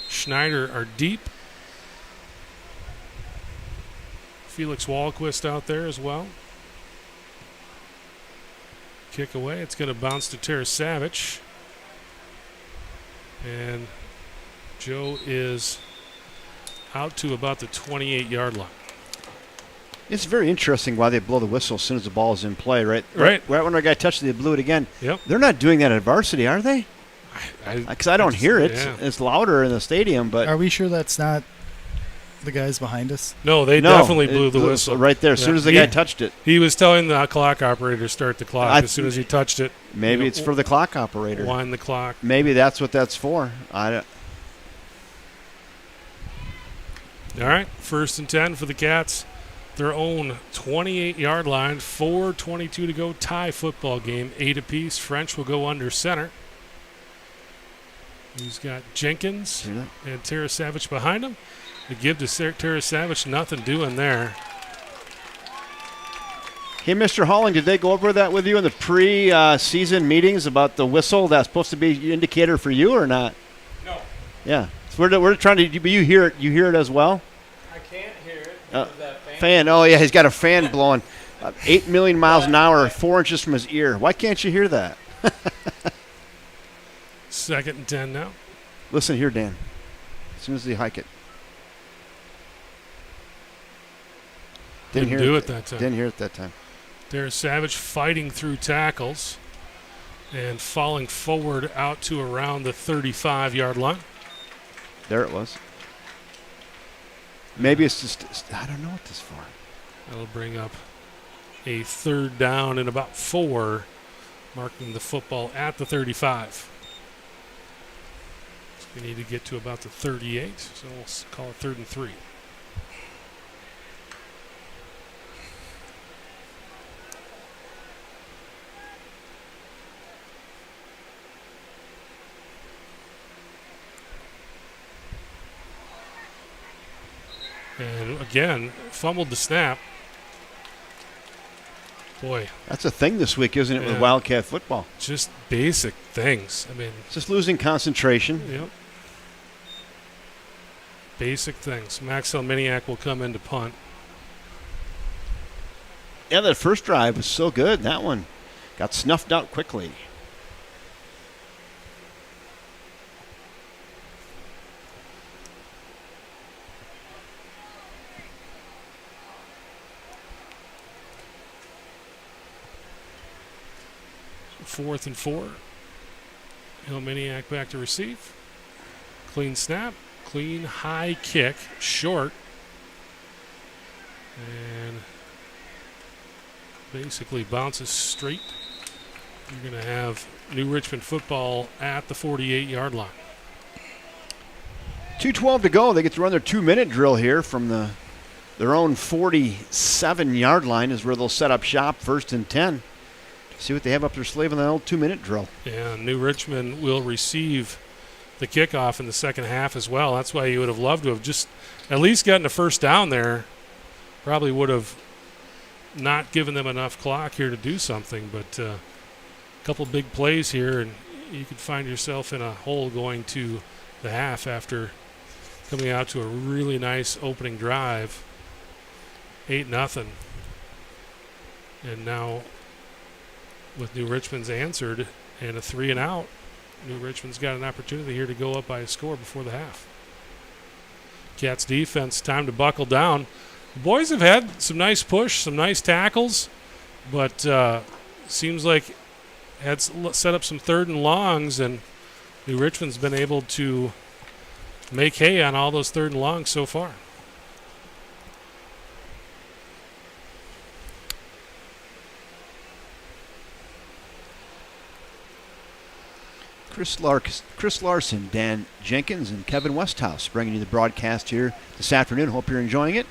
[SPEAKER 3] Schneider are deep. Felix Wahlquist out there as well. Kick away. It's going to bounce to Tarasavich. And Joe is out to about the 28-yard line.
[SPEAKER 2] It's very interesting why they blow the whistle as soon as the ball is in play, right?
[SPEAKER 3] Right.
[SPEAKER 2] Right when our guy touched it, they blew it again.
[SPEAKER 3] Yep.
[SPEAKER 2] They're not doing that at varsity, are they? Because I don't hear it.
[SPEAKER 3] Yeah.
[SPEAKER 2] It's louder in the stadium, but
[SPEAKER 1] Are we sure that's not the guys behind us?
[SPEAKER 3] No, they definitely blew the whistle.
[SPEAKER 2] Right there, as soon as the guy touched it.
[SPEAKER 3] He was telling the clock operator to start the clock as soon as he touched it.
[SPEAKER 2] Maybe it's for the clock operator.
[SPEAKER 3] Wind the clock.
[SPEAKER 2] Maybe that's what that's for.
[SPEAKER 3] All right, 1st and 10 for the Cats. Their own 28-yard line, 4:22 to go, tie football game, 8 apiece. French will go under center. He's got Jenkins and Tarasavich behind him. They give to Tarasavich, nothing doing there.
[SPEAKER 2] Hey, Mr. Holling, did they go over that with you in the pre-season meetings about the whistle? That's supposed to be an indicator for you or not?
[SPEAKER 3] No.
[SPEAKER 2] Yeah. So we're trying to. But you hear it. You hear it as well.
[SPEAKER 3] I can't hear it because of that
[SPEAKER 2] Fan. Oh yeah, he's got a fan blowing 8 million miles an hour, 4 inches from his ear. Why can't you hear that?
[SPEAKER 3] 2nd and 10 now.
[SPEAKER 2] Listen here, Dan. As soon as they hike it.
[SPEAKER 3] Didn't do it that time.
[SPEAKER 2] Didn't hear it that time.
[SPEAKER 3] There's Savage fighting through tackles and falling forward out to around the 35-yard line.
[SPEAKER 2] There it was. Maybe it's just, I don't know what this is for.
[SPEAKER 3] That'll bring up a 3rd down and about 4, marking the football at the 35. So we need to get to about the 38, so we'll call it 3rd and 3. And again, fumbled the snap. Boy.
[SPEAKER 2] That's a thing this week, isn't it,
[SPEAKER 3] Yeah.
[SPEAKER 2] with Wildcat football?
[SPEAKER 3] Just basic things. I mean,
[SPEAKER 2] Just losing concentration.
[SPEAKER 3] yep. Basic things. Maxwell Miniac will come in to punt.
[SPEAKER 2] Yeah, that first drive was so good. That one got snuffed out quickly.
[SPEAKER 3] So 4th and 4. Miniac back to receive. Clean snap. Clean high kick. Short. And basically bounces straight. You're going to have New Richmond football at the 48-yard line.
[SPEAKER 2] 2:12 to go. They get to run their 2-minute drill here from their own 47-yard line is where they'll set up shop, 1st and 10. See what they have up their sleeve in that old 2-minute drill.
[SPEAKER 3] And New Richmond will receive the kickoff in the second half as well. That's why you would have loved to have just at least gotten a first down there. Probably would have not given them enough clock here to do something, but a couple big plays here, and you could find yourself in a hole going to the half after coming out to a really nice opening drive, 8-0. And now with New Richmond's answered and a 3-and-out, New Richmond's got an opportunity here to go up by a score before the half. Cats defense, time to buckle down. The boys have had some nice push, some nice tackles, but seems like had set up some 3rd and longs, and New Richmond's been able to make hay on all those 3rd and longs so far.
[SPEAKER 2] Chris Larson, Dan Jenkins, and Kevin Westhouse bringing you the broadcast here this afternoon. Hope you're enjoying it.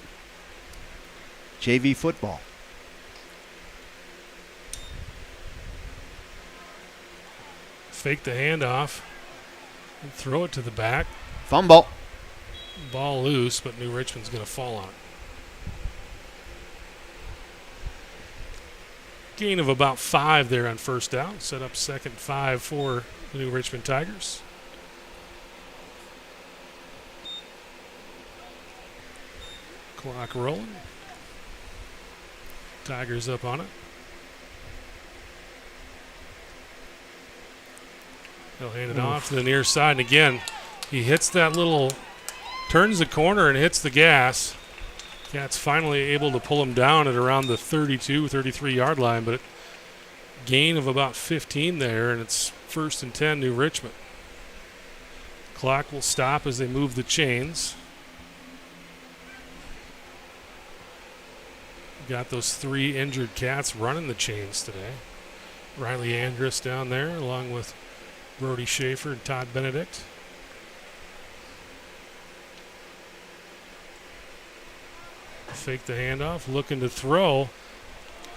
[SPEAKER 2] JV football.
[SPEAKER 3] Fake the handoff and throw it to the back.
[SPEAKER 2] Fumble.
[SPEAKER 3] Ball loose, but New Richmond's going to fall on it. Gain of about 5 there on 1st down. Set up 2nd 5 for the New Richmond Tigers. Clock rolling. Tigers up on it. They'll hand it off to the near side. And again, he hits that little, turns the corner and hits the gas. Cats finally able to pull him down at around the 32, 33-yard line, but gain of about 15 there, and it's 1st and 10, New Richmond. Clock will stop as they move the chains. Got those 3 injured Cats running the chains today. Riley Andrus down there, along with Brody Schaefer and Todd Benedict. Fake the handoff, looking to throw.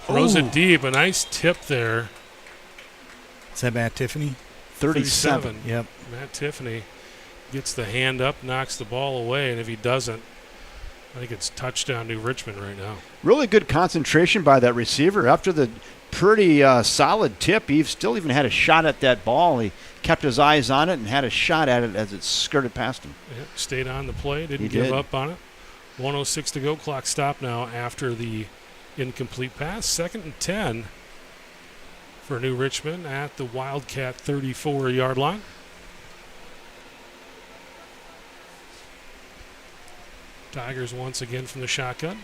[SPEAKER 3] Throws it deep, a nice tip there.
[SPEAKER 1] Is that Matt Tiffany?
[SPEAKER 2] 37.
[SPEAKER 1] Yep.
[SPEAKER 3] Matt Tiffany gets the hand up, knocks the ball away, and if he doesn't, I think it's touchdown New Richmond right now.
[SPEAKER 2] Really good concentration by that receiver. After the pretty solid tip, he still even had a shot at that ball. He kept his eyes on it and had a shot at it as it skirted past him.
[SPEAKER 3] Yeah, stayed on the play, didn't
[SPEAKER 2] He
[SPEAKER 3] give
[SPEAKER 2] did.
[SPEAKER 3] up on it. 1:06 to go, clock stop now after the incomplete pass. 2nd and 10 for New Richmond at the Wildcat 34-yard line. Tigers once again from the shotgun.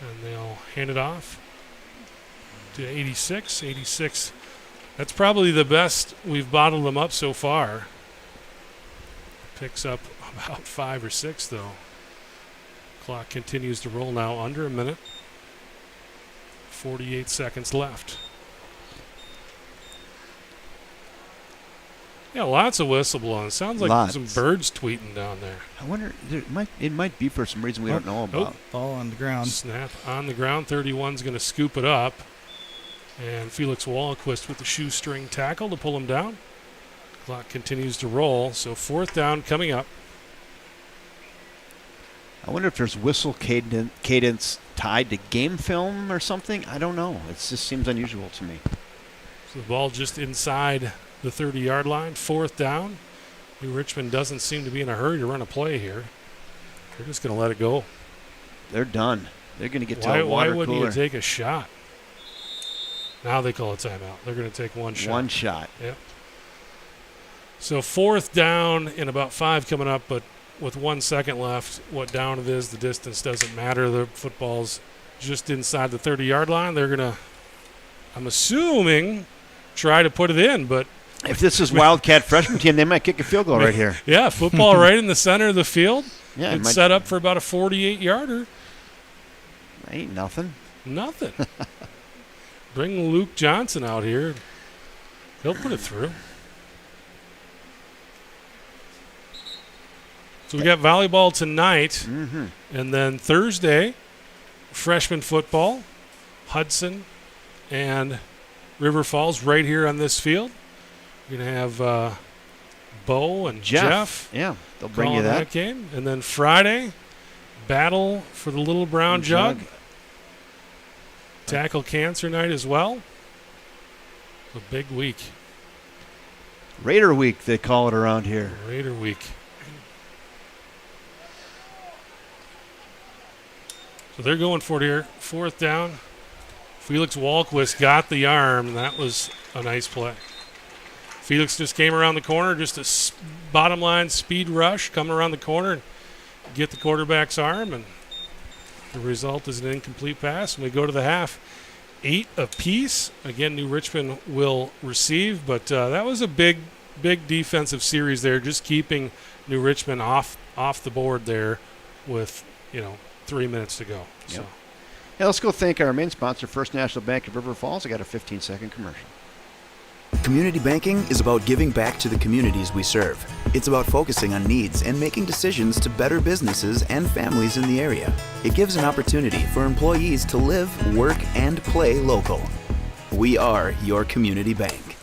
[SPEAKER 3] And they'll hand it off to 86. 86. That's probably the best we've bottled them up so far. Picks up about 5 or 6, though. Clock continues to roll now, under a minute. 48 seconds left. Yeah, lots of whistle blowing. Sounds like some birds tweeting down there.
[SPEAKER 2] I wonder, it might be for some reason we don't know about.
[SPEAKER 1] Ball on the ground.
[SPEAKER 3] Snap on the ground. 31's going to scoop it up. And Felix Wallenquist with the shoestring tackle to pull him down. Clock continues to roll, so 4th down coming up.
[SPEAKER 2] I wonder if there's whistle cadence tied to game film or something. I don't know. It just seems unusual to me.
[SPEAKER 3] So the ball just inside the 30-yard line. 4th down. New Richmond doesn't seem to be in a hurry to run a play here. They're just going to let it go.
[SPEAKER 2] They're done. They're going to get to a water
[SPEAKER 3] Why wouldn't
[SPEAKER 2] cooler.
[SPEAKER 3] you take a shot? Now they call a timeout. They're going to take one shot.
[SPEAKER 2] One shot.
[SPEAKER 3] Yep. So 4th down and about 5 coming up, but with 1 second left, what down it is, the distance doesn't matter. The football's just inside the 30-yard line. They're going to, I'm assuming, try to put it in, but
[SPEAKER 2] if this is Wildcat freshman team, they might kick a field goal right here.
[SPEAKER 3] Yeah, football right in the center of the field.
[SPEAKER 2] Yeah,
[SPEAKER 3] it's set up for about a 48-yarder.
[SPEAKER 2] Ain't nothing.
[SPEAKER 3] Nothing. Bring Luke Johnson out here. He'll put it through. So we got volleyball tonight, and then Thursday, freshman football, Hudson and River Falls right here on this field. We're going to have Bo and Jeff.
[SPEAKER 2] Yeah, they'll bring you that
[SPEAKER 3] game. And then Friday, battle for the Little Brown Jug. Tackle Cancer Night as well. A big week.
[SPEAKER 2] Raider Week, they call it around here.
[SPEAKER 3] Raider Week. So they're going for it here. 4th down. Felix Wallenquist got the arm, and that was a nice play. Felix just came around the corner, just a bottom line speed rush, coming around the corner and get the quarterback's arm, and the result is an incomplete pass. And we go to the half. 8 apiece. Again, New Richmond will receive, but that was a big defensive series there, just keeping New Richmond off the board there with 3 minutes to go.
[SPEAKER 2] Yep.
[SPEAKER 3] So.
[SPEAKER 2] Yeah, let's go thank our main sponsor, First National Bank of River Falls. I got a 15-second commercial.
[SPEAKER 4] Community banking is about giving back to the communities we serve. It's about focusing on needs and making decisions to better businesses and families in the area. It gives an opportunity for employees to live, work, and play local. We are your community bank.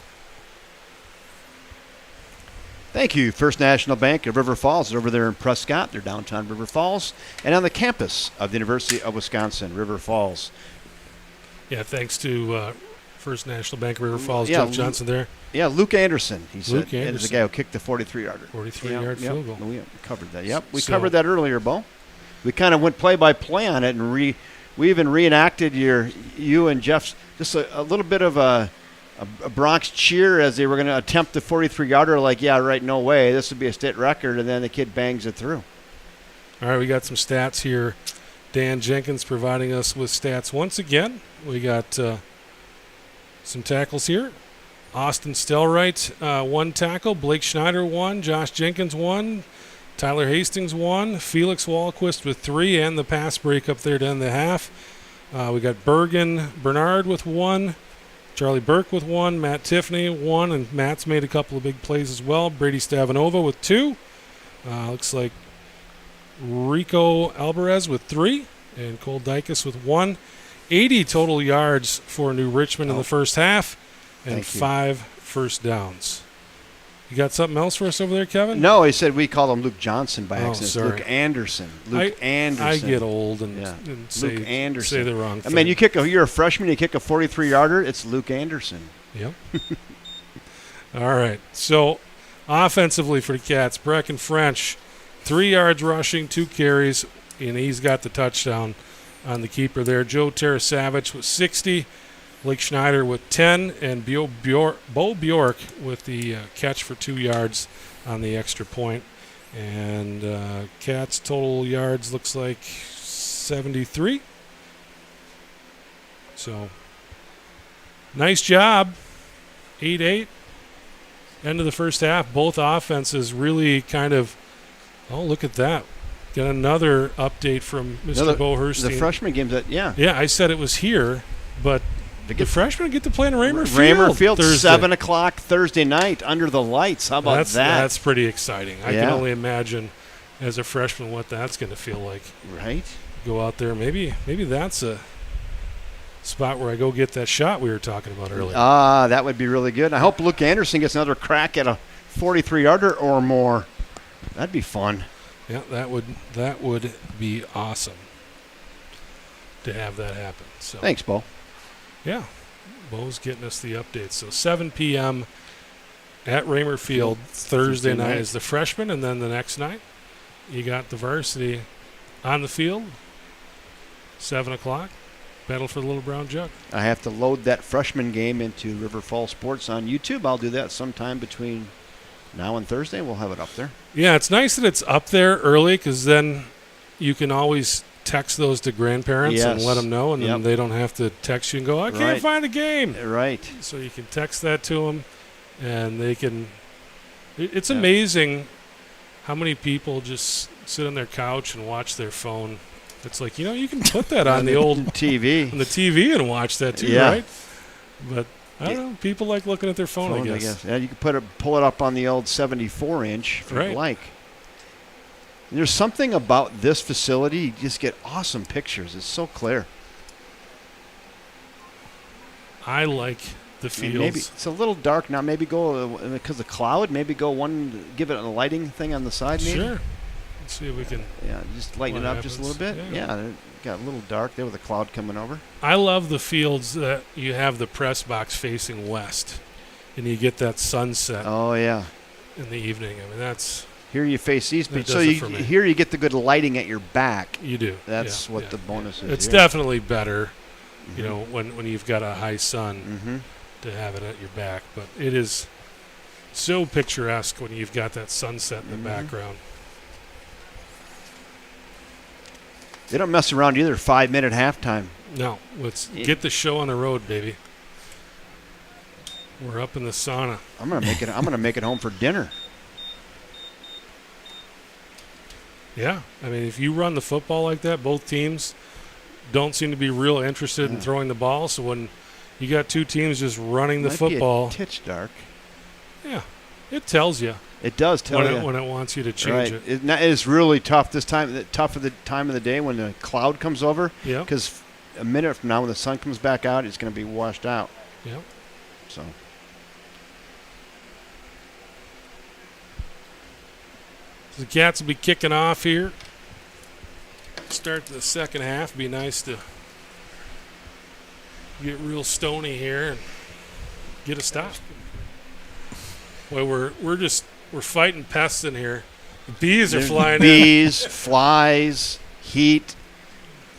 [SPEAKER 2] Thank you, First National Bank of River Falls. They're over there in Prescott. They're downtown River Falls and on the campus of the University of Wisconsin, River Falls.
[SPEAKER 3] Yeah, thanks to First National Bank of River Falls, Jeff Johnson there.
[SPEAKER 2] Yeah, Luke Anderson. He said,
[SPEAKER 3] Anderson.
[SPEAKER 2] is the guy who kicked the 43-yarder.
[SPEAKER 3] 43-yard field goal.
[SPEAKER 2] We covered that. Yep, we covered that earlier, Bo. We kind of went play-by-play on it, and we even reenacted you and Jeff's just a little bit of a Bronx cheer as they were going to attempt the 43-yarder. Like, yeah, right, no way. This would be a state record, and then the kid bangs it through.
[SPEAKER 3] All right, we got some stats here. Dan Jenkins providing us with stats once again. We got some tackles here. Austin Stellwright, 1 tackle. Blake Schneider, 1. Josh Jenkins, 1. Tyler Hastings, 1. Felix Wallenquist with 3, and the pass break up there to end the half. We got Bernard with 1. Charlie Burke with 1. Matt Tiffany, 1. And Matt's made a couple of big plays as well. Brady Stavanova with 2. Looks like Rico Alvarez with 3. And Cole Dykus with 1. 80 total yards for New Richmond in the first half. And 5 first downs. You got something else for us over there, Kevin?
[SPEAKER 2] No, he said we call him Luke Johnson by accident.
[SPEAKER 3] Sorry.
[SPEAKER 2] Luke Anderson. Anderson.
[SPEAKER 3] I get old and
[SPEAKER 2] Luke Anderson.
[SPEAKER 3] say the wrong thing.
[SPEAKER 2] I mean, you're a freshman, you kick a 43-yarder, it's Luke Anderson.
[SPEAKER 3] Yep. All right. So, offensively for the Cats, Brecken French, 3 yards rushing, 2 carries, and he's got the touchdown on the keeper there. Joe Tarasavich with 60. Blake Schneider with 10, and Bo Bjork with the catch for 2 yards on the extra point. And Cats' total yards looks like 73. So, nice job. 8-8. End of the first half. Both offenses really kind of, oh, look at that. Got another update from Mr. Bo Herstein.
[SPEAKER 2] The freshman games, yeah.
[SPEAKER 3] Yeah, I said it was here, but the freshmen get to play in Raymer Field.
[SPEAKER 2] Raymer Field,
[SPEAKER 3] Thursday.
[SPEAKER 2] 7 o'clock Thursday night under the lights. How about that?
[SPEAKER 3] That's pretty exciting. I can only imagine as a freshman what that's going to feel like.
[SPEAKER 2] Right.
[SPEAKER 3] Go out there. Maybe that's a spot where I go get that shot we were talking about earlier.
[SPEAKER 2] That would be really good. I hope Luke Anderson gets another crack at a 43-yarder or more. That'd be fun.
[SPEAKER 3] Yeah, that would be awesome to have that happen. So
[SPEAKER 2] thanks, Bo.
[SPEAKER 3] Yeah, Bo's getting us the updates. So 7 p.m. at Raymer Field Thursday night is the freshman, and then the next night you got the varsity on the field, 7 o'clock. Battle for the Little Brown Jug.
[SPEAKER 2] I have to load that freshman game into River Falls Sports on YouTube. I'll do that sometime between now and Thursday. We'll have it up there.
[SPEAKER 3] Yeah, it's nice that it's up there early because then you can always text those to grandparents and let them know, and then they don't have to text you and go, I can't find a game.
[SPEAKER 2] Right.
[SPEAKER 3] So you can text that to them, and they can – it's amazing how many people just sit on their couch and watch their phone. It's like, you can put that on the old
[SPEAKER 2] TV.
[SPEAKER 3] On the TV and watch that too, right? But I don't know. People like looking at their phone, I guess.
[SPEAKER 2] Yeah, you can pull it up on the old 74-inch if you like. And there's something about this facility. You just get awesome pictures. It's so clear.
[SPEAKER 3] I like the fields.
[SPEAKER 2] Maybe it's a little dark now. Maybe go because of the cloud. Maybe go give it a lighting thing on the side. Maybe.
[SPEAKER 3] Sure. Let's see if we can.
[SPEAKER 2] Yeah, just lighten it up just a little bit. Yeah, it got a little dark there with the cloud coming over.
[SPEAKER 3] I love the fields that you have the press box facing west, and you get that sunset.
[SPEAKER 2] Oh yeah.
[SPEAKER 3] In the evening. I mean, that's.
[SPEAKER 2] Here you face east, so here you get the good lighting at your back.
[SPEAKER 3] You do.
[SPEAKER 2] That's what the bonus is.
[SPEAKER 3] It's definitely better, when you've got a high sun to have it at your back. But it is so picturesque when you've got that sunset in the background.
[SPEAKER 2] They don't mess around either. 5-minute halftime.
[SPEAKER 3] No, let's get the show on the road, baby. We're up in the sauna.
[SPEAKER 2] I'm gonna make it home for dinner.
[SPEAKER 3] Yeah, I mean, if you run the football like that, both teams don't seem to be real interested in throwing the ball. So when you got two teams just running the football,
[SPEAKER 2] be a titch dark.
[SPEAKER 3] Yeah, it tells you.
[SPEAKER 2] It does tell you
[SPEAKER 3] when it wants you to change it.
[SPEAKER 2] It is really tough this time. Tough of the time of the day when the cloud comes over.
[SPEAKER 3] Yeah.
[SPEAKER 2] Because a minute from now, when the sun comes back out, it's going to be washed out.
[SPEAKER 3] Yeah.
[SPEAKER 2] So.
[SPEAKER 3] The Cats will be kicking off here. Start the second half. Be nice to get real stony here and get a stop. Boy, we're fighting pests in here. The bees are flying in.
[SPEAKER 2] Bees, flies, heat.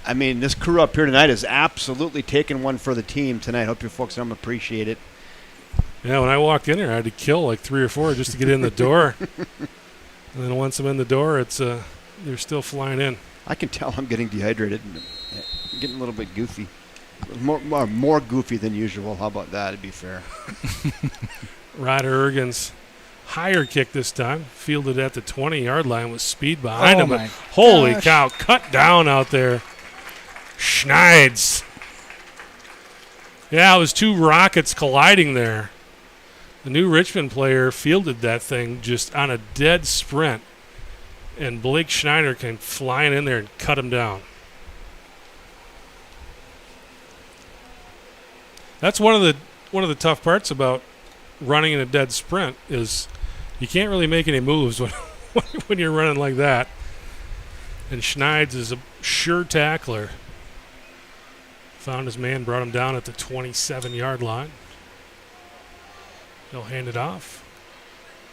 [SPEAKER 2] I mean, this crew up here tonight is absolutely taking one for the team tonight. Hope you folks don't appreciate it.
[SPEAKER 3] Yeah, when I walked in here, I had to kill like 3 or 4 just to get in the door. And then once I'm in the door, it's they're still flying in.
[SPEAKER 2] I can tell I'm getting dehydrated. I'm getting a little bit goofy. More goofy than usual. How about that? It'd be fair.
[SPEAKER 3] Ryder Ergens, higher kick this time. Fielded at the 20-yard line with speed behind him. But holy cow, cut down out there. Schneids. Yeah, it was 2 rockets colliding there. The new Richmond player fielded that thing just on a dead sprint. And Blake Schneider came flying in there and cut him down. That's one of the tough parts about running in a dead sprint is you can't really make any moves when you're running like that. And Schneids is a sure tackler. Found his man, brought him down at the 27-yard line. He'll hand it off.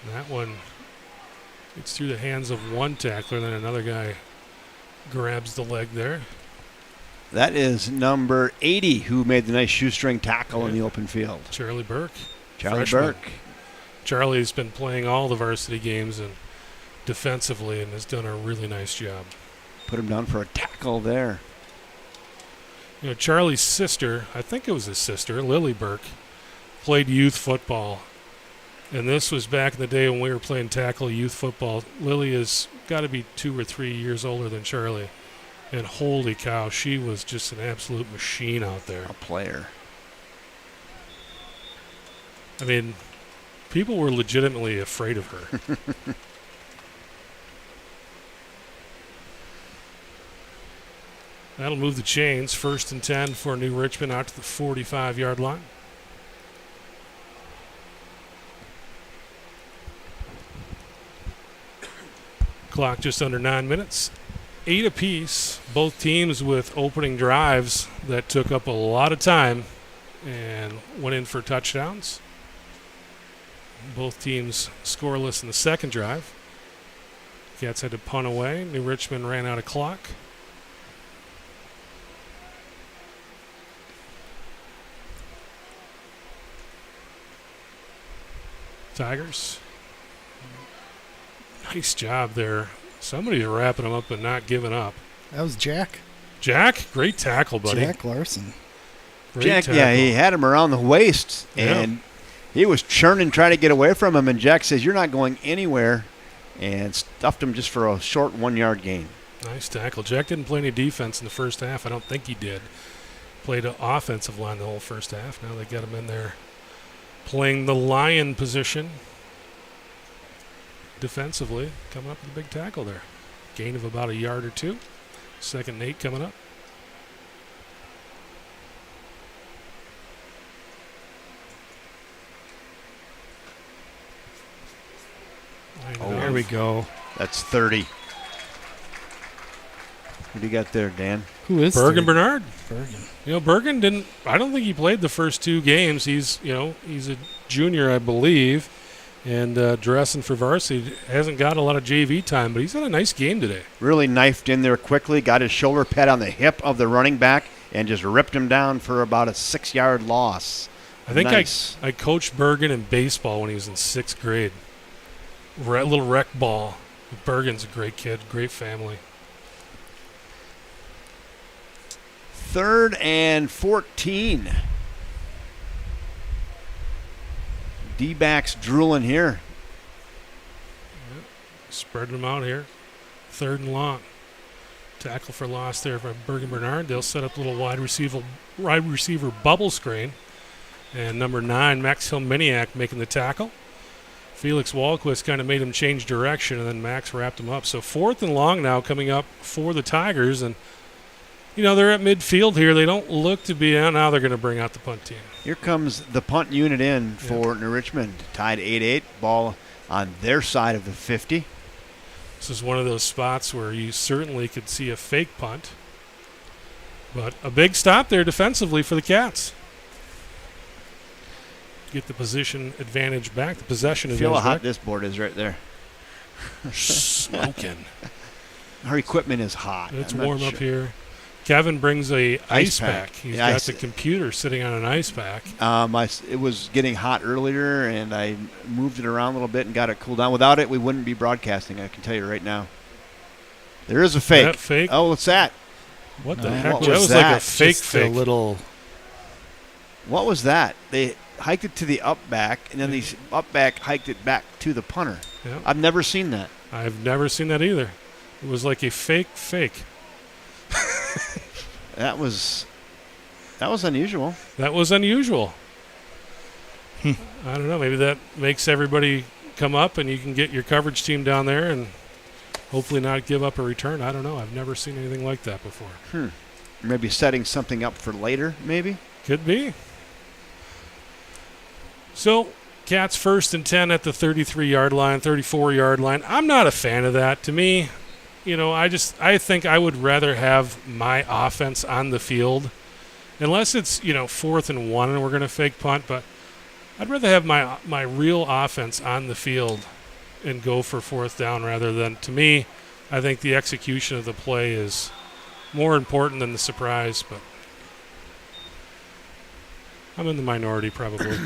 [SPEAKER 3] And that one gets through the hands of one tackler, then another guy grabs the leg there.
[SPEAKER 2] That is number 80 who made the nice shoestring tackle in the open field.
[SPEAKER 3] Charlie Burke.
[SPEAKER 2] Charlie
[SPEAKER 3] Freshman.
[SPEAKER 2] Burke.
[SPEAKER 3] Charlie's been playing all the varsity games and defensively and has done a really nice job.
[SPEAKER 2] Put him down for a tackle there.
[SPEAKER 3] You know, Charlie's sister, I think it was his sister, Lily Burke, played youth football. And this was back in the day when we were playing tackle youth football. Lily has got to be 2 or 3 years older than Charlie. And holy cow, she was just an absolute machine out there.
[SPEAKER 2] A player.
[SPEAKER 3] I mean, people were legitimately afraid of her. That'll move the chains. 1st and 10 for New Richmond out to the 45-yard line. Clock just under 9 minutes. 8 apiece. Both teams with opening drives that took up a lot of time and went in for touchdowns. Both teams scoreless in the second drive. Cats had to punt away. New Richmond ran out of clock. Tigers. Nice job there. Somebody's wrapping them up and not giving up.
[SPEAKER 1] That was Jack.
[SPEAKER 3] Jack, great tackle, buddy.
[SPEAKER 1] Jack Larson.
[SPEAKER 3] Great
[SPEAKER 2] Jack,
[SPEAKER 3] tackle.
[SPEAKER 2] yeah, he had him around the waist, and he was churning, trying to get away from him, and Jack says, "You're not going anywhere," and stuffed him just for a short 1-yard gain.
[SPEAKER 3] Nice tackle. Jack didn't play any defense in the first half. I don't think he did. Played an offensive line the whole first half. Now they got him in there playing the lion position defensively. Coming up with a big tackle there. Gain of about 1 yard or 2. 2nd and 8 coming up.
[SPEAKER 2] Oh,
[SPEAKER 1] There we go.
[SPEAKER 2] That's 30. What do you got there, Dan?
[SPEAKER 1] Who is
[SPEAKER 3] Bergen
[SPEAKER 1] third?
[SPEAKER 3] Bernard.
[SPEAKER 1] Bergen.
[SPEAKER 3] You know, Bergen didn't. I don't think he played the first 2 games. He's a junior, I believe, and dressing for varsity. Hasn't got a lot of JV time, but he's had a nice game today.
[SPEAKER 2] Really knifed in there quickly, got his shoulder pad on the hip of the running back, and just ripped him down for about a 6-yard loss.
[SPEAKER 3] I think
[SPEAKER 2] Nice.
[SPEAKER 3] I coached Bergen in baseball when he was in 6th grade. Little rec ball. Bergen's a great kid, great family.
[SPEAKER 2] 3rd and 14. D-backs drooling here.
[SPEAKER 3] Spreading them out here. 3rd and long. Tackle for loss there by Bergen Bernard. They'll set up a little wide receiver bubble screen. And number 9, Max Hilminiak making the tackle. Felix Walquist kind of made him change direction, and then Max wrapped him up. So 4th and long now coming up for the Tigers. And, you know, they're at midfield here. They don't look to be out. Now they're going to bring out the punt team.
[SPEAKER 2] Here comes the punt unit in for New Richmond. Tied 8-8. Ball on their side of the 50.
[SPEAKER 3] This is one of those spots where you certainly could see a fake punt. But a big stop there defensively for the Cats. Get the position advantage back, the possession
[SPEAKER 2] Feel how
[SPEAKER 3] advantage
[SPEAKER 2] hot
[SPEAKER 3] back.
[SPEAKER 2] this board is right there.
[SPEAKER 3] Smoking.
[SPEAKER 2] Our equipment is hot.
[SPEAKER 3] It's
[SPEAKER 2] I'm not
[SPEAKER 3] warm up
[SPEAKER 2] sure.
[SPEAKER 3] here. Kevin brings a ice
[SPEAKER 2] pack.
[SPEAKER 3] pack. He's
[SPEAKER 2] Yeah,
[SPEAKER 3] got the computer sitting on an ice pack.
[SPEAKER 2] It was getting hot earlier, and I moved it around a little bit and got it cooled down. Without it, we wouldn't be broadcasting, I can tell you right now. There is a fake.
[SPEAKER 3] That fake?
[SPEAKER 2] Oh, what's that?
[SPEAKER 3] What the
[SPEAKER 1] No,
[SPEAKER 3] heck?
[SPEAKER 2] what
[SPEAKER 3] That
[SPEAKER 2] was
[SPEAKER 3] was like
[SPEAKER 2] that?
[SPEAKER 3] a fake
[SPEAKER 1] Just
[SPEAKER 3] fake.
[SPEAKER 1] A little.
[SPEAKER 2] What was that? They hiked it to the up back, and then the up back hiked it back to the punter.
[SPEAKER 3] Yeah.
[SPEAKER 2] I've never seen that.
[SPEAKER 3] I've never seen that either. It was like a fake fake.
[SPEAKER 2] That was unusual.
[SPEAKER 3] That was unusual. I don't know. Maybe that makes everybody come up and you can get your coverage team down there and hopefully not give up a return. I don't know. I've never seen anything like that before.
[SPEAKER 2] Maybe setting something up for later, maybe?
[SPEAKER 3] Could be. So, Cats 1st and 10 at the 33-yard line, 34-yard line. I'm not a fan of that. To me, you know, I think I would rather have my offense on the field, unless it's, 4th and 1 and we're going to fake punt, but I'd rather have my real offense on the field and go for 4th down rather than, to me, I think the execution of the play is more important than the surprise, but I'm in the minority probably.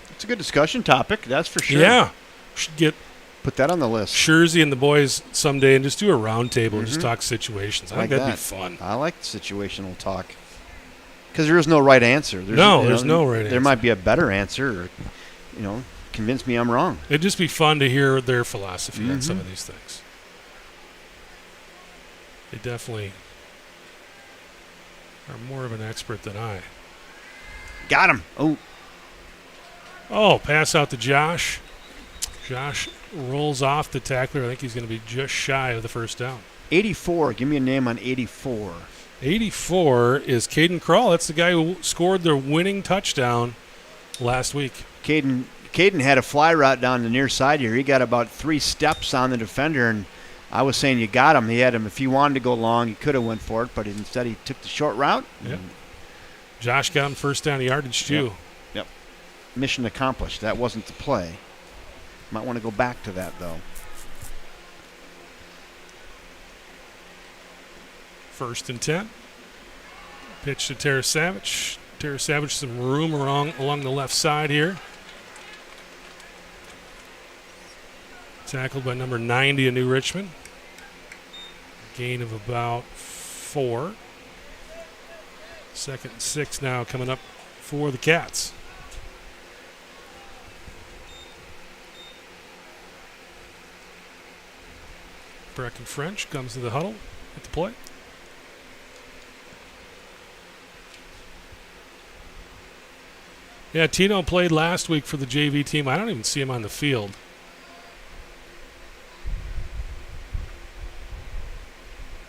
[SPEAKER 2] It's a good discussion topic, that's for sure.
[SPEAKER 3] Yeah. Should get
[SPEAKER 2] Put that on the list.
[SPEAKER 3] Schurzy and the boys someday and just do a round table and just talk situations. I
[SPEAKER 2] Like
[SPEAKER 3] think that'd
[SPEAKER 2] that.
[SPEAKER 3] be fun.
[SPEAKER 2] I like situational talk. Because there is no right answer.
[SPEAKER 3] There's no right answer.
[SPEAKER 2] There might be a better answer or, convince me I'm wrong.
[SPEAKER 3] It'd just be fun to hear their philosophy on some of these things. They definitely are more of an expert than I.
[SPEAKER 2] Got him.
[SPEAKER 3] Oh, pass out to Josh. Josh rolls off the tackler. I think he's going to be just shy of the first down.
[SPEAKER 2] 84. Give me a name on 84.
[SPEAKER 3] 84 is Caden Krull. That's the guy who scored the winning touchdown last week.
[SPEAKER 2] Caden had a fly route down the near side here. He got about 3 steps on the defender, and I was saying you got him. He had him. If he wanted to go long, he could have went for it, but instead he took the short route.
[SPEAKER 3] Yep. Josh got him first down yardage, too.
[SPEAKER 2] Yep. Mission accomplished. That wasn't the play. Might want to go back to that, though.
[SPEAKER 3] First and 10. Pitch to Tarasavage. Tarasavage, some room along the left side here. Tackled by number 90 of New Richmond. Gain of about 4. Second and 6 now coming up for the Cats. Brecken French comes to the huddle at the play. Yeah, Tino played last week for the JV team. I don't even see him on the field.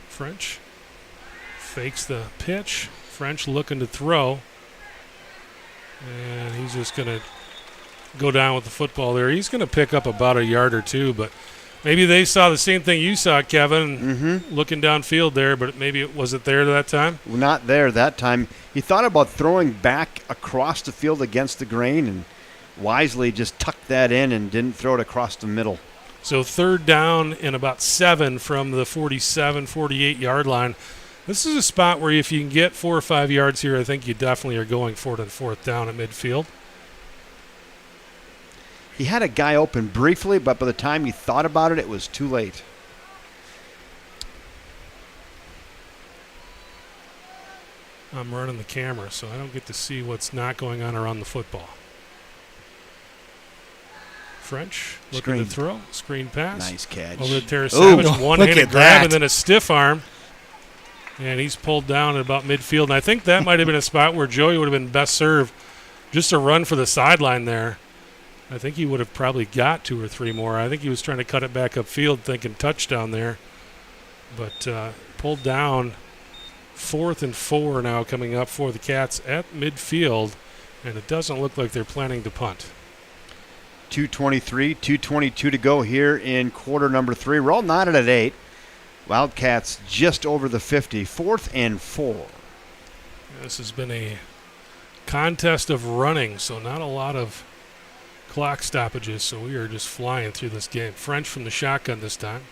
[SPEAKER 3] French fakes the pitch. French looking to throw. And he's just going to go down with the football there. He's going to pick up about a yard or two, but maybe they saw the same thing you saw, Kevin, looking downfield there, but maybe it wasn't there that time?
[SPEAKER 2] Not there that time. He thought about throwing back across the field against the grain and wisely just tucked that in and didn't throw it across the middle.
[SPEAKER 3] So third down and about 7 from the 47, 48-yard line. This is a spot where if you can get 4 or 5 yards here, I think you definitely are going for it on fourth down at midfield.
[SPEAKER 2] He had a guy open briefly, but by the time he thought about it, it was too late.
[SPEAKER 3] I'm running the camera, so I don't get to see what's not going on around the football. French looking to throw. Screen pass.
[SPEAKER 2] Nice catch.
[SPEAKER 3] Over to Tarasavage. One-handed grab
[SPEAKER 1] that.
[SPEAKER 3] and then a stiff arm. And he's pulled down at about midfield. And I think that might have been a spot where Joey would have been best served just to run for the sideline there. I think he would have probably got 2 or 3 more. I think he was trying to cut it back upfield thinking touchdown there. But pulled down. 4th and 4 now coming up for the Cats at midfield. And it doesn't look like they're planning to punt.
[SPEAKER 2] 2:23, 2:22 to go here in quarter number 3. We're all knotted at 8. Wildcats just over the 50. 4th and 4.
[SPEAKER 3] This has been a contest of running, so not a lot of clock stoppages, so we are just flying through this game. French from the shotgun this time.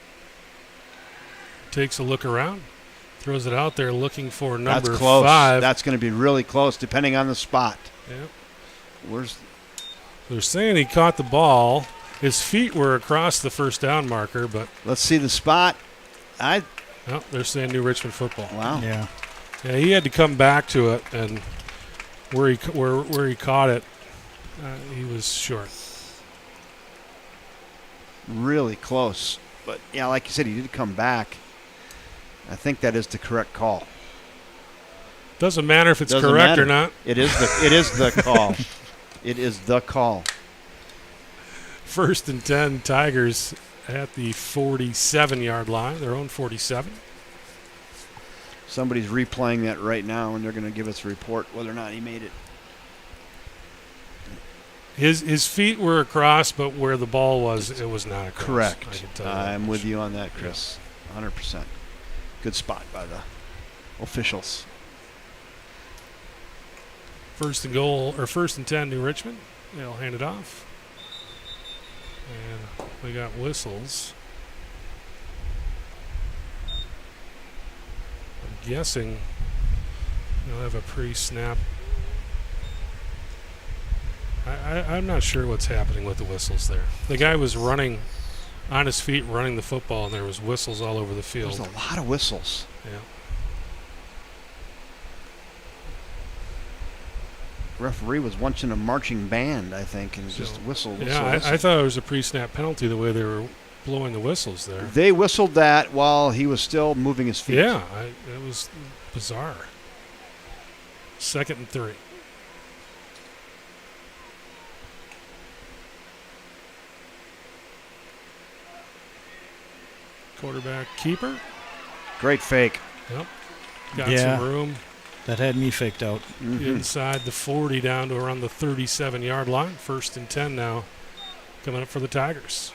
[SPEAKER 3] Takes a look around. Throws it out there looking for number
[SPEAKER 2] That's close.
[SPEAKER 3] 5.
[SPEAKER 2] That's going to be really close depending on the spot.
[SPEAKER 3] Yep. They're saying he caught the ball. His feet were across the first down marker, but
[SPEAKER 2] Let's see the spot.
[SPEAKER 3] they're saying New Richmond football.
[SPEAKER 2] Wow.
[SPEAKER 1] Yeah.
[SPEAKER 3] Yeah, he had to come back to it, and where he caught it, he was short.
[SPEAKER 2] Really close. But, yeah, like you said, he did come back. I think that is the correct call.
[SPEAKER 3] Doesn't matter if it's
[SPEAKER 2] Doesn't
[SPEAKER 3] correct
[SPEAKER 2] matter.
[SPEAKER 3] or not.
[SPEAKER 2] It is the call. It is the call.
[SPEAKER 3] 1st and 10, Tigers at the 47-yard line, their own 47.
[SPEAKER 2] Somebody's replaying that right now, and they're going to give us a report whether or not he made it.
[SPEAKER 3] His feet were across, but where the ball was, it was not across.
[SPEAKER 2] Correct.
[SPEAKER 3] I can tell you that
[SPEAKER 2] I'm
[SPEAKER 3] much.
[SPEAKER 2] with you on that, Chris. 100%. Good spot by the officials.
[SPEAKER 3] 1st and goal, or 1st and 10, New Richmond. They'll hand it off. And we got whistles. guessing they'll have a pre-snap. I'm not sure what's happening with the whistles there. The guy was running on his feet, running the football, and there was whistles all over the field.
[SPEAKER 2] There's a lot of whistles.
[SPEAKER 3] Yeah.
[SPEAKER 2] Referee was watching a marching band, I think, and just whistled.
[SPEAKER 3] Yeah, I thought it was a pre-snap penalty the way they were blowing the whistles there.
[SPEAKER 2] They whistled that while he was still moving his feet.
[SPEAKER 3] Yeah, it was bizarre. 2nd and 3. Quarterback keeper.
[SPEAKER 2] Great fake.
[SPEAKER 3] Yep. Got some room.
[SPEAKER 1] That had me faked out.
[SPEAKER 3] Inside the 40 down to around the 37-yard line. 1st and 10 now coming up for the Tigers.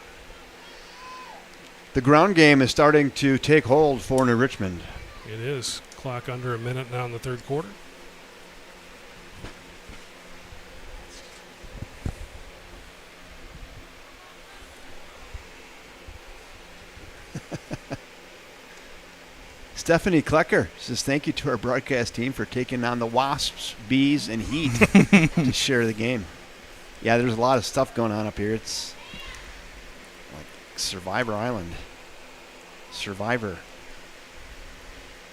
[SPEAKER 2] The ground game is starting to take hold for New Richmond.
[SPEAKER 3] It is. Clock under a minute now in the 3rd quarter.
[SPEAKER 2] Stephanie Klecker says thank you to our broadcast team for taking on the Wasps, Bees, and Heat to share the game. Yeah, there's a lot of stuff going on up here. It's like Survivor Island. Survivor.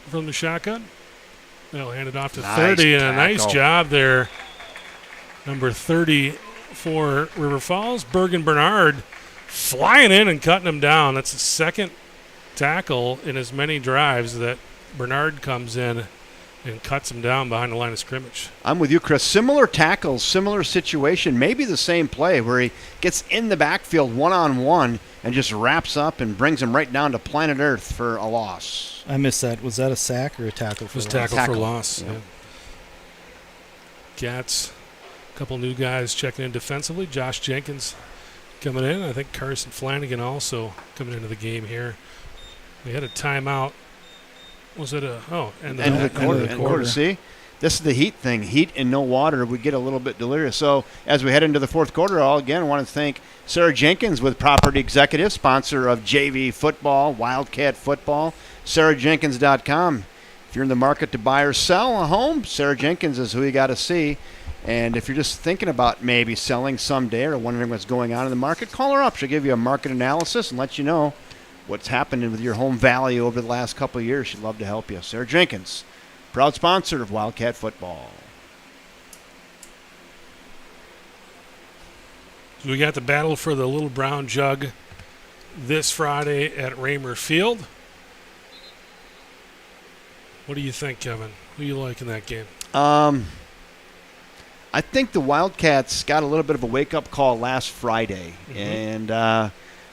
[SPEAKER 3] From the shotgun. They'll hand it off to
[SPEAKER 2] Nice
[SPEAKER 3] 30, and a
[SPEAKER 2] tackle.
[SPEAKER 3] nice job there. Number 30 for River Falls, Bergen Bernard, flying in and cutting him down. That's the 2nd tackle in as many drives that Bernard comes in and cuts him down behind the line of scrimmage.
[SPEAKER 2] I'm with you, Chris. Similar tackles, similar situation, maybe the same play where he gets in the backfield one-on-one and just wraps up and brings him right down to planet Earth for a loss.
[SPEAKER 1] I missed that. Was that a sack or a tackle for
[SPEAKER 3] It was
[SPEAKER 1] loss?
[SPEAKER 3] tackle for loss.
[SPEAKER 2] Yeah.
[SPEAKER 3] Yeah. Cats, a couple new guys checking in defensively. Josh Jenkins coming in. I think Carson Flanagan also coming into the game here. We had a timeout. Was it a end
[SPEAKER 2] End
[SPEAKER 3] of
[SPEAKER 2] of the quarter. See, this is the heat thing. Heat and no water, we get a little bit delirious. So as we head into the 4th quarter, I'll again want to thank Sarah Jenkins with Property Executive, sponsor of JV football, Wildcat football, SarahJenkins.com. If you're in the market to buy or sell a home, Sarah Jenkins is who you got to see. And if you're just thinking about maybe selling someday or wondering what's going on in the market, call her up. She'll give you a market analysis and let you know what's happening with your home value over the last couple of years. She'd love to help you. Sarah Jenkins, proud sponsor of Wildcat football.
[SPEAKER 3] So we got the battle for the Little Brown Jug this Friday at Raymer Field. What do you think, Kevin? Who do you like in that game?
[SPEAKER 2] I think the Wildcats got a little bit of a wake-up call last Friday, and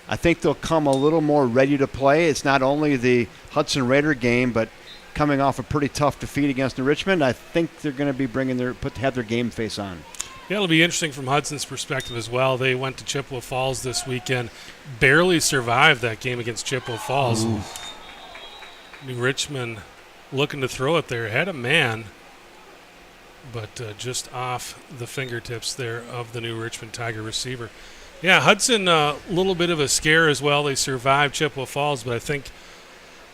[SPEAKER 2] I think they'll come a little more ready to play. It's not only the Hudson Raider game, but coming off a pretty tough defeat against New Richmond, I think they're going to be have their game face on.
[SPEAKER 3] Yeah, it'll be interesting from Hudson's perspective as well. They went to Chippewa Falls this weekend, barely survived that game against Chippewa Falls.
[SPEAKER 2] Ooh.
[SPEAKER 3] New Richmond looking to throw it there, had a man, but just off the fingertips there of the New Richmond Tiger receiver. Yeah, Hudson, a little bit of a scare as well. They survived Chippewa Falls, but I think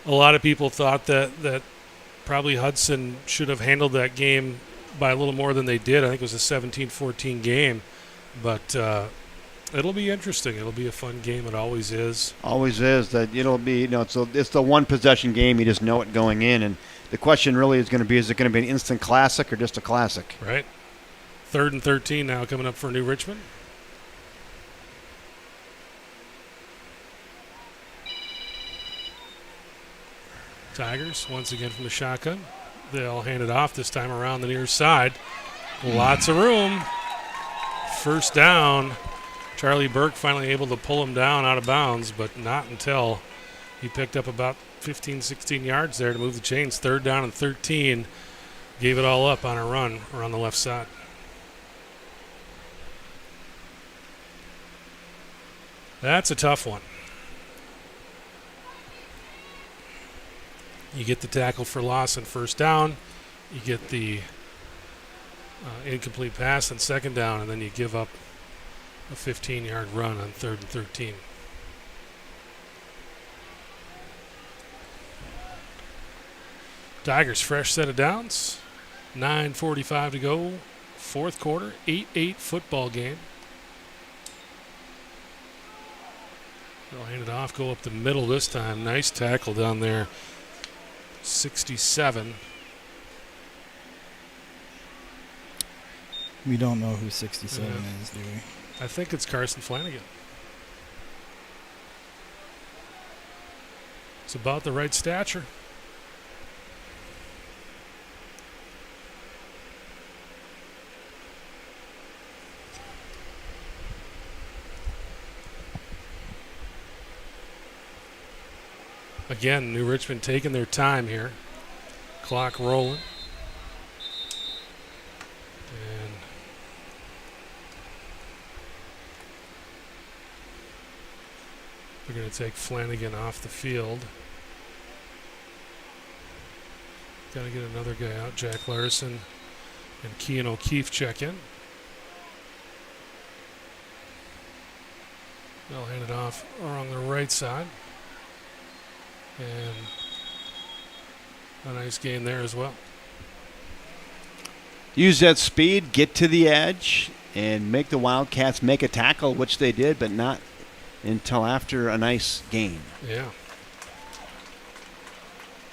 [SPEAKER 3] a lot of people thought that probably Hudson should have handled that game by a little more than they did. I think it was a 17-14 game, but it'll be interesting. It'll be a fun game. It always is.
[SPEAKER 2] Always is. That it'll be. It's the one possession game. You just know it going in, and the question really is going to be: is it going to be an instant classic or just a classic?
[SPEAKER 3] Right. 3rd and 13 now coming up for New Richmond. Tigers once again from the shotgun. They'll hand it off this time around the near side. Lots of room. 1st down. Charlie Burke finally able to pull him down out of bounds, but not until he picked up about 15, 16 yards there to move the chains. 3rd down and 13. Gave it all up on a run around the left side. That's a tough one. You get the tackle for loss and 1st down. You get the incomplete pass on 2nd down, and then you give up a 15-yard run on 3rd and 13. Tigers fresh set of downs. 9:45 to go. Fourth quarter. 8-8 football game. They'll hand it off. Go up the middle this time. Nice tackle down there. 67.
[SPEAKER 1] We don't know who 67 is, do we?
[SPEAKER 3] I think it's Carson Flanagan. It's about the right stature. Again, New Richmond taking their time here. Clock rolling. And they're going to take Flanagan off the field. Got to get another guy out. Jack Larson and Kean O'Keefe check in. They'll hand it off on the right side. And a nice gain there as well.
[SPEAKER 2] Use that speed, get to the edge, and make the Wildcats make a tackle, which they did, but not until after a nice gain.
[SPEAKER 3] Yeah.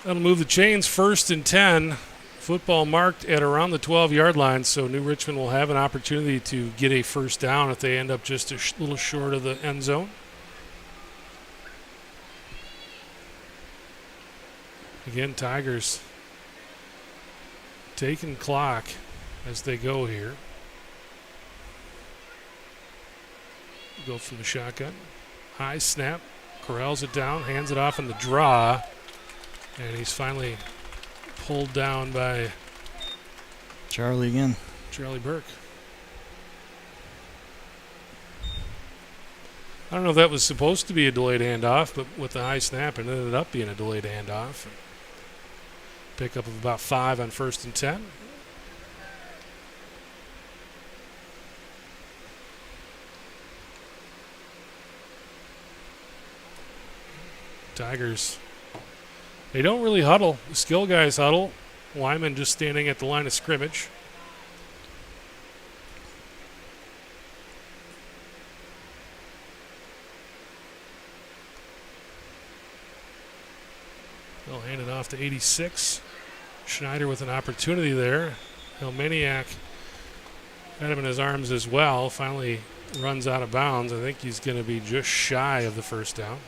[SPEAKER 3] That'll move the chains. 1st and 10. Football marked at around the 12-yard line, so New Richmond will have an opportunity to get a first down if they end up just a little short of the end zone. Again, Tigers taking clock as they go here. Go from the shotgun. High snap. Corrals it down, hands it off in the draw. And he's finally pulled down by
[SPEAKER 1] Charlie again.
[SPEAKER 3] Charlie Burke. I don't know if that was supposed to be a delayed handoff, but with the high snap, it ended up being a delayed handoff. Pickup of about 5 on 1st and 10. Tigers, they don't really huddle. The skill guys huddle. Wyman just standing at the line of scrimmage. They'll hand it off to 86. Schneider with an opportunity there. Helmaniak had him in his arms as well. Finally runs out of bounds. I think he's going to be just shy of the first down.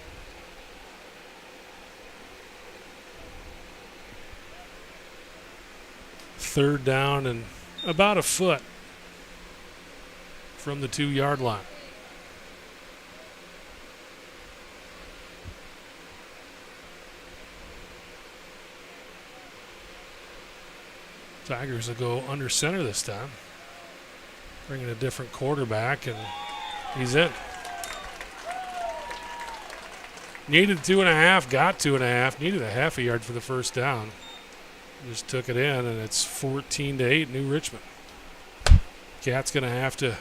[SPEAKER 3] Third down and about a foot from the 2-yard line. Tigers will go under center this time. Bringing a different quarterback, and he's in. Needed 2.5, got 2.5, needed a half a yard for the first down. Just took it in, and it's 14-8 New Richmond. Cat's going to have to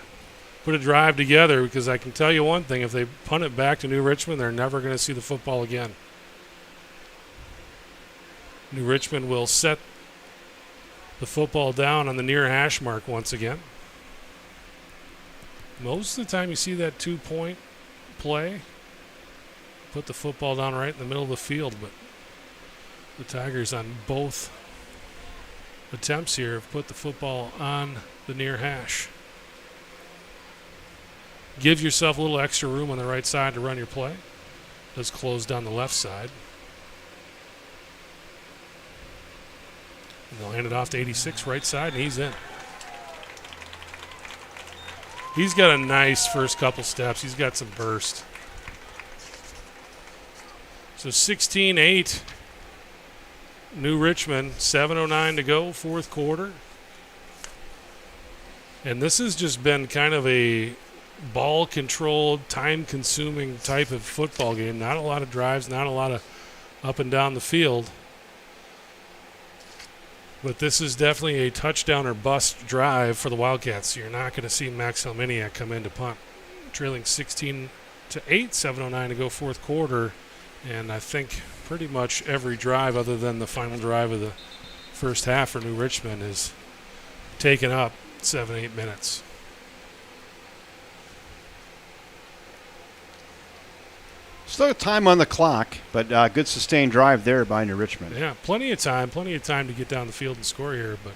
[SPEAKER 3] put a drive together, because I can tell you one thing, if they punt it back to New Richmond, they're never going to see the football again. New Richmond will set the football down on the near hash mark once again. Most of the time you see that 2-point play, put the football down right in the middle of the field, but the Tigers on both attempts here have put the football on the near hash. Give yourself a little extra room on the right side to run your play. Does close down the left side. And they'll hand it off to 86 right side, and he's in. He's got a nice first couple steps. He's got some burst. So 16-8. New Richmond, 7:09 to go, fourth quarter. And this has just been kind of a ball-controlled, time-consuming type of football game. Not a lot of drives, not a lot of up and down the field. But this is definitely a touchdown or bust drive for the Wildcats. You're not going to see Max Helmaniak come in to punt. Trailing 16-8, 7:09 to go, fourth quarter. And I think pretty much every drive other than the final drive of the first half for New Richmond is taken up 7-8 minutes.
[SPEAKER 2] Still time on the clock, but good sustained drive there by New Richmond.
[SPEAKER 3] Yeah, plenty of time to get down the field and score here, but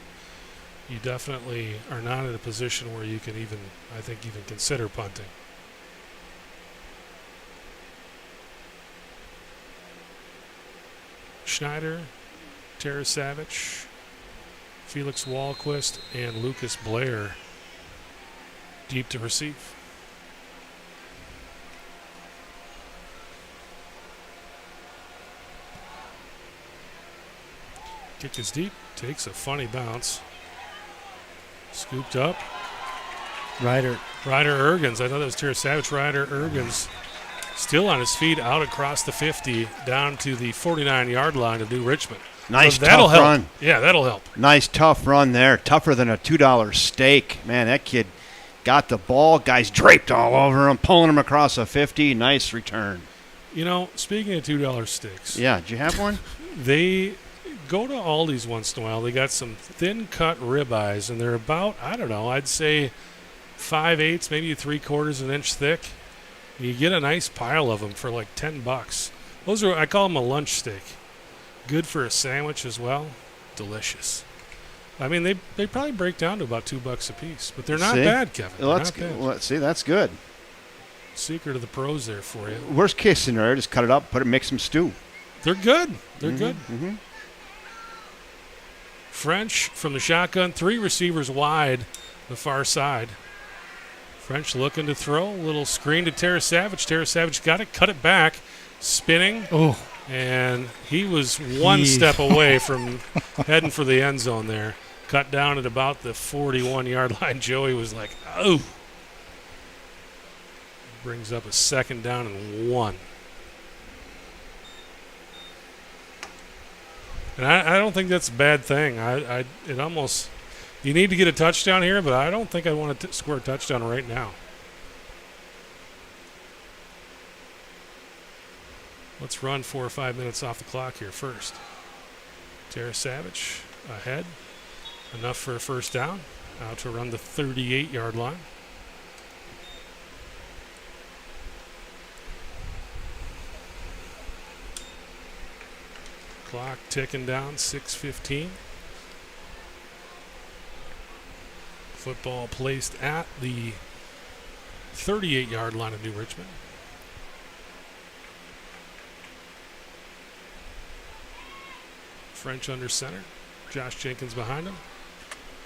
[SPEAKER 3] you definitely are not in a position where you can even consider punting. Schneider, Tarasavage, Felix Wahlquist, and Lucas Blair deep to receive. Kick is deep, takes a funny bounce. Scooped up.
[SPEAKER 1] Ryder
[SPEAKER 3] Ergens. I know that was Tarasavage. Ryder Ergens still on his feet out across the 50 down to the 49-yard line of New Richmond.
[SPEAKER 2] Nice
[SPEAKER 3] so that'll
[SPEAKER 2] tough
[SPEAKER 3] help.
[SPEAKER 2] run.
[SPEAKER 3] Yeah, that'll help.
[SPEAKER 2] Nice tough run there. Tougher than a $2 steak. Man, that kid got the ball. Guys draped all over him, pulling him across a 50. Nice return.
[SPEAKER 3] You know, speaking of $2 steaks.
[SPEAKER 2] Yeah, did you have one?
[SPEAKER 3] They go to Aldi's once in a while. They got some thin-cut ribeyes, and they're about, I don't know, I'd say 5/8, maybe 3/4 an inch thick. You get a nice pile of them for like $10. Those are, I call them a lunch steak. Good for a sandwich as well. Delicious. I mean, they probably break down to about $2 a piece, but they're not bad, Kevin. They're not bad.
[SPEAKER 2] Let's see, that's good.
[SPEAKER 3] Secret of the pros there for you.
[SPEAKER 2] Worst case scenario, just cut it up, make some stew.
[SPEAKER 3] They're good. They're good.
[SPEAKER 2] Mm-hmm.
[SPEAKER 3] French from the shotgun, 3 receivers wide, the far side. French looking to throw, a little screen to Tarasavage. Tarasavage got it, cut it back, spinning.
[SPEAKER 1] Oh.
[SPEAKER 3] And he was one step away from heading for the end zone there. Cut down at about the 41-yard line. Joey was like, oh. Brings up a 2nd down and 1. And I don't think that's a bad thing. It almost, you need to get a touchdown here, but I don't think I want to score a touchdown right now. Let's run 4 or 5 minutes off the clock here first. Tarasavage ahead. Enough for a 1st down. Out to run the 38-yard line. Clock ticking down, 6:15. Football placed at the 38-yard line of New Richmond. French under center. Josh Jenkins behind him.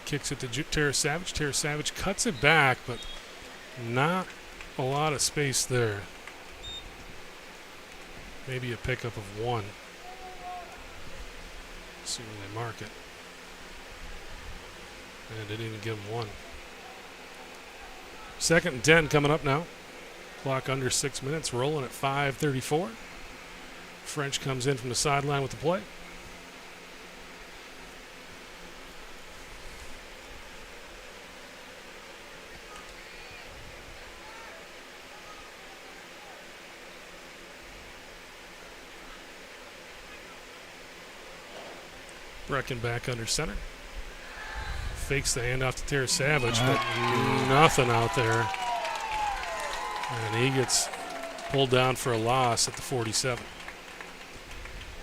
[SPEAKER 3] Kicks it to Tarasavage. Tarasavage cuts it back, but not a lot of space there. Maybe a pickup of 1. See where they mark it. And didn't even give him 1. 2nd and 10 coming up now. Clock under 6 minutes, rolling at 5:34. French comes in from the sideline with the play. Brecken back under center. Fakes the handoff to Tarasavage, but nothing out there. And he gets pulled down for a loss at the 47.